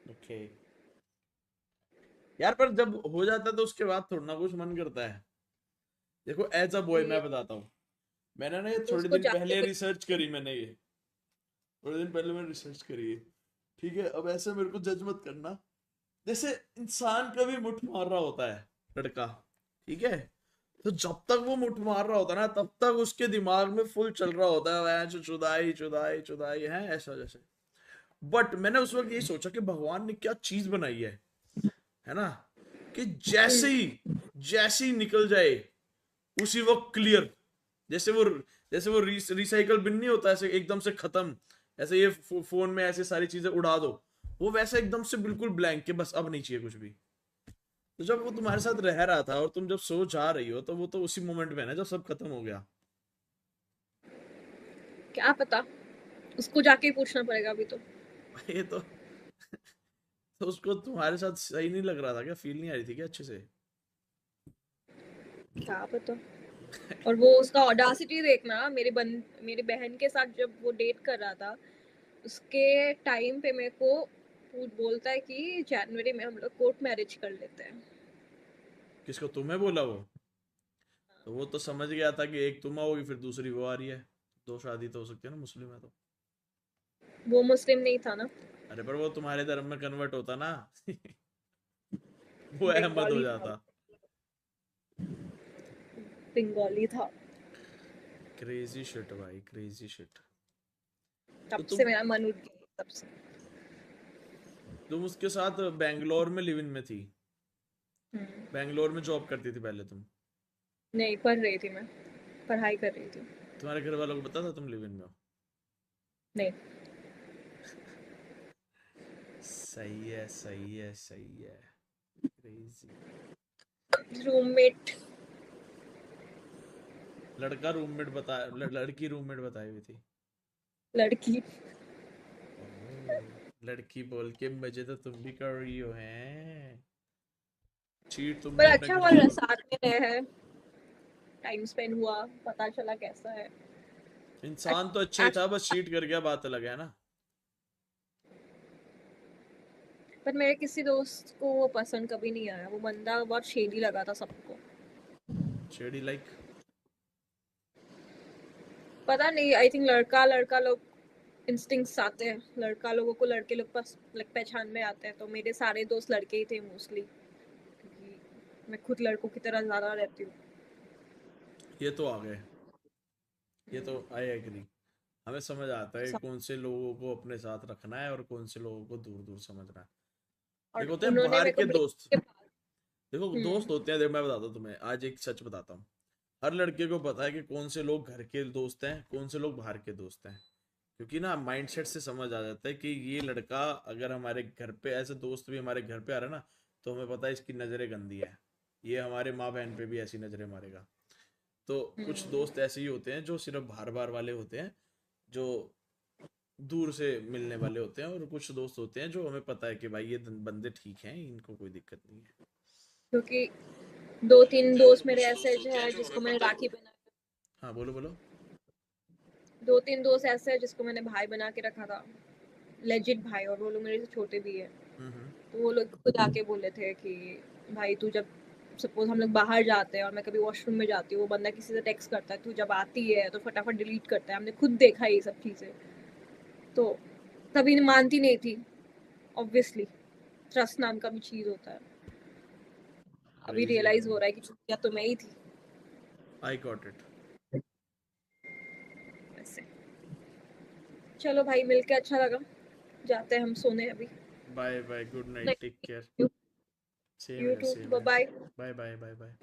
[SPEAKER 1] ओके। यार पर जब हो जाता है तो उसके बाद थोड़ा ना कुछ मन करता है। देखो एज अ बॉय
[SPEAKER 2] ये
[SPEAKER 1] मैं बताता हूँ, मैंने ना ये
[SPEAKER 2] तो
[SPEAKER 1] थोड़े
[SPEAKER 2] उसको
[SPEAKER 1] दिन
[SPEAKER 2] जाके
[SPEAKER 1] पहले
[SPEAKER 2] कुछ
[SPEAKER 1] रिसर्च करी, मैंने ये थोड़े दिन पहले मैंने रिसर्च करी है। ठीक है, अब ऐसे मेरे को जज मत करना। जैसे इंसान कभी मुठ मार रहा होता है लड़का, ठीक है, तो जब तक वो मुठ मार रहा होता है ना, तब तक उसके दिमाग में फुल चल रहा होता है वह चुदाई चुदाई चुदाई है ऐसा जैसे। बट मैंने उस वक्त ये सोचा कि भगवान ने क्या चीज बनाई है ना, कि जैसे ही निकल जाए उसी वक्त क्लियर। जैसे वो जैसे वो रिसाइकल बिन नहीं होता ऐसे एकदम से खत्म, ऐसे ये फोन में ऐसे सारी चीजें उड़ा दो, वो वैसे एकदम से बिल्कुल ब्लैंक के बस अब नहीं चाहिए कुछ भी। तो जब वो तुम्हारे साथ रह रहा था और तुम जब सो जा रही हो, तो वो तो उसी मोमेंट में है ना जब सब खत्म हो गया।
[SPEAKER 2] क्या पता, उसको जाके ही पूछना पड़ेगा अभी तो।
[SPEAKER 1] ये तो उसको तुम्हारे साथ सही नहीं लग रहा था क्या? फील नहीं आ रही थी क्या अच्छे से?
[SPEAKER 2] क्या पता। और वो उसका ऑडासिटी देखना, मेरी बहन के साथ जब वो डेट कर रहा था, उसके टाइम पे मेरे को बोलता है कि जनवरी में हम लोग कोर्ट मैरिज कर लेते हैं।
[SPEAKER 1] किसको, तुम्हें बोला वो? तो वो तो समझ गया था कि एक तुम आओगी फिर दूसरी वो आ रही है। दो शादी तो हो सकती है ना, मुस्लिम है तो।
[SPEAKER 2] वो मुस्लिम नहीं था ना,
[SPEAKER 1] अरे पर वो तुम्हारे धर्म में कन्वर्ट होता ना वो अहमद हो
[SPEAKER 2] बंगाली था।
[SPEAKER 1] जाता।
[SPEAKER 2] बंगाली था।
[SPEAKER 1] क्रेजी शिट भाई, क्रेजी शिट। तो
[SPEAKER 2] तब से
[SPEAKER 1] तुम
[SPEAKER 2] मेरा मन उठ गया तब से।
[SPEAKER 1] तुम उसके साथ बैंगलोर में लिव इन में थी?
[SPEAKER 2] हम्म।
[SPEAKER 1] बैंगलोर में जॉब करती थी पहले तुम?
[SPEAKER 2] नहीं, पढ़ रही थी मैं, पढ़ाई कर रही थी।
[SPEAKER 1] तुम्हारे घर वालों को पता था तुम लिव इन में हो?
[SPEAKER 2] नहीं।
[SPEAKER 1] सही है सही है सही है। क्रेजी।
[SPEAKER 2] रूममेट।
[SPEAKER 1] लड़का रूममेट बता लड़की रूममेट बताई हुई थी?
[SPEAKER 2] लड़की।
[SPEAKER 1] ओह, लड़की बोल के मजे तो तुम भी कर रही हो हैं। चीट
[SPEAKER 2] पर
[SPEAKER 1] तुमने अपने
[SPEAKER 2] अच्छा
[SPEAKER 1] घर
[SPEAKER 2] हुआ
[SPEAKER 1] वालों पे।
[SPEAKER 2] साथ में रहे हैं, टाइम स्पेंड हुआ, पता चला कैसा है।
[SPEAKER 1] इंसान तो अच्छा ही था, बस चीट कर गया, बात अलग है ना।
[SPEAKER 2] पर मेरे किसी दोस्त को वो पसंद कभी नहीं आया, वो बंदा बहुत शेडी लगा था सबको।
[SPEAKER 1] Shady like?
[SPEAKER 2] पता नहीं, आई थिंक लड़का लड़का लोग इंस्टिंक्ट्स आते हैं, लड़का लोगों को लड़के लोग पास पहचान में आते हैं, तो मेरे सारे दोस्त लड़के ही थे मोस्टली, क्योंकि मैं खुद लड़कों की तरह ज्यादा रहती हूँ।
[SPEAKER 1] ये तो आ गए, ये तो आई एग्री। हमें समझ आता है कि
[SPEAKER 2] सब।
[SPEAKER 1] कौन से लोगों को अपने साथ रखना है और कौन से लोगों को दूर दूर समझना है।
[SPEAKER 2] और
[SPEAKER 1] देखो होते हैं
[SPEAKER 2] उन्होंने
[SPEAKER 1] बाहर
[SPEAKER 2] मेरे को
[SPEAKER 1] के
[SPEAKER 2] ब्रेक
[SPEAKER 1] दोस्त।
[SPEAKER 2] के बाद।
[SPEAKER 1] देखो दोस्त होते हैं, देखो मैं बताता हूँ तुम्हें, आज एक सच बताता हूँ। हर लड़के को पता है कि कौन से लोग घर के दोस्त हैं, कौन से लोग बाहर के दोस्त हैं। क्योंकि ना माइंडसेट से समझ आ जाता है कि ये लड़का अगर हमारे घर पे, ऐसे दोस्त भी हमारे घर पे आ रहा है ना, तो हमें पता है इसकी नज़रें गंदी है, ये हमारे माँ बहन पे भी ऐसी नज़रें मारेगा। तो कुछ दोस्त ऐसे ही होते हैं जो सिर्फ बार बार वाले होते हैं, जो दूर से मिलने वाले होते हैं, और कुछ दोस्त होते हैं जो हमें पता है कि भाई ये बंदे ठीक हैं, इनको कोई दिक्कत नहीं है।
[SPEAKER 2] क्योंकि 2-3 दोस्त मेरे ऐसे हैं जिसको मैंने राखी पहना,
[SPEAKER 1] हाँ बोलो बोलो।
[SPEAKER 2] 2-3 दोस्त ऐसे हैं जिसको मैंने भाई बना के रखा था, लेजिट भाई, और वो लोग मेरे से छोटे भी है।
[SPEAKER 1] हम्म।
[SPEAKER 2] तो वो लोग खुद आके बोले थे कि भाई तू जब सपोज हम लोग बाहर जाते हैं और मैं कभी वॉशरूम में जाती हूँ, वो बंदा किसी से टेक्स्ट करता है, तू जब आती है तो फटाफट डिलीट करता है, हमने खुद देखा ये सब चीज़ें। तो तभी मानती नहीं थी, ऑब्वियसली ट्रस्ट नाम का भी चीज़ होता है। अभी
[SPEAKER 1] क्रेजी
[SPEAKER 2] रियलाइज हो
[SPEAKER 1] मैन।
[SPEAKER 2] रहा है कि चूतिया तो मैं ही थी।
[SPEAKER 1] I got it.
[SPEAKER 2] वैसे चलो भाई, मिलके अच्छा लगा, जाते हैं हम सोने अभी।
[SPEAKER 1] Bye bye, good night, take care. Same
[SPEAKER 2] you
[SPEAKER 1] है,
[SPEAKER 2] टू,
[SPEAKER 1] सेम
[SPEAKER 2] बाय
[SPEAKER 1] है।
[SPEAKER 2] Bye.
[SPEAKER 1] Bye bye bye bye.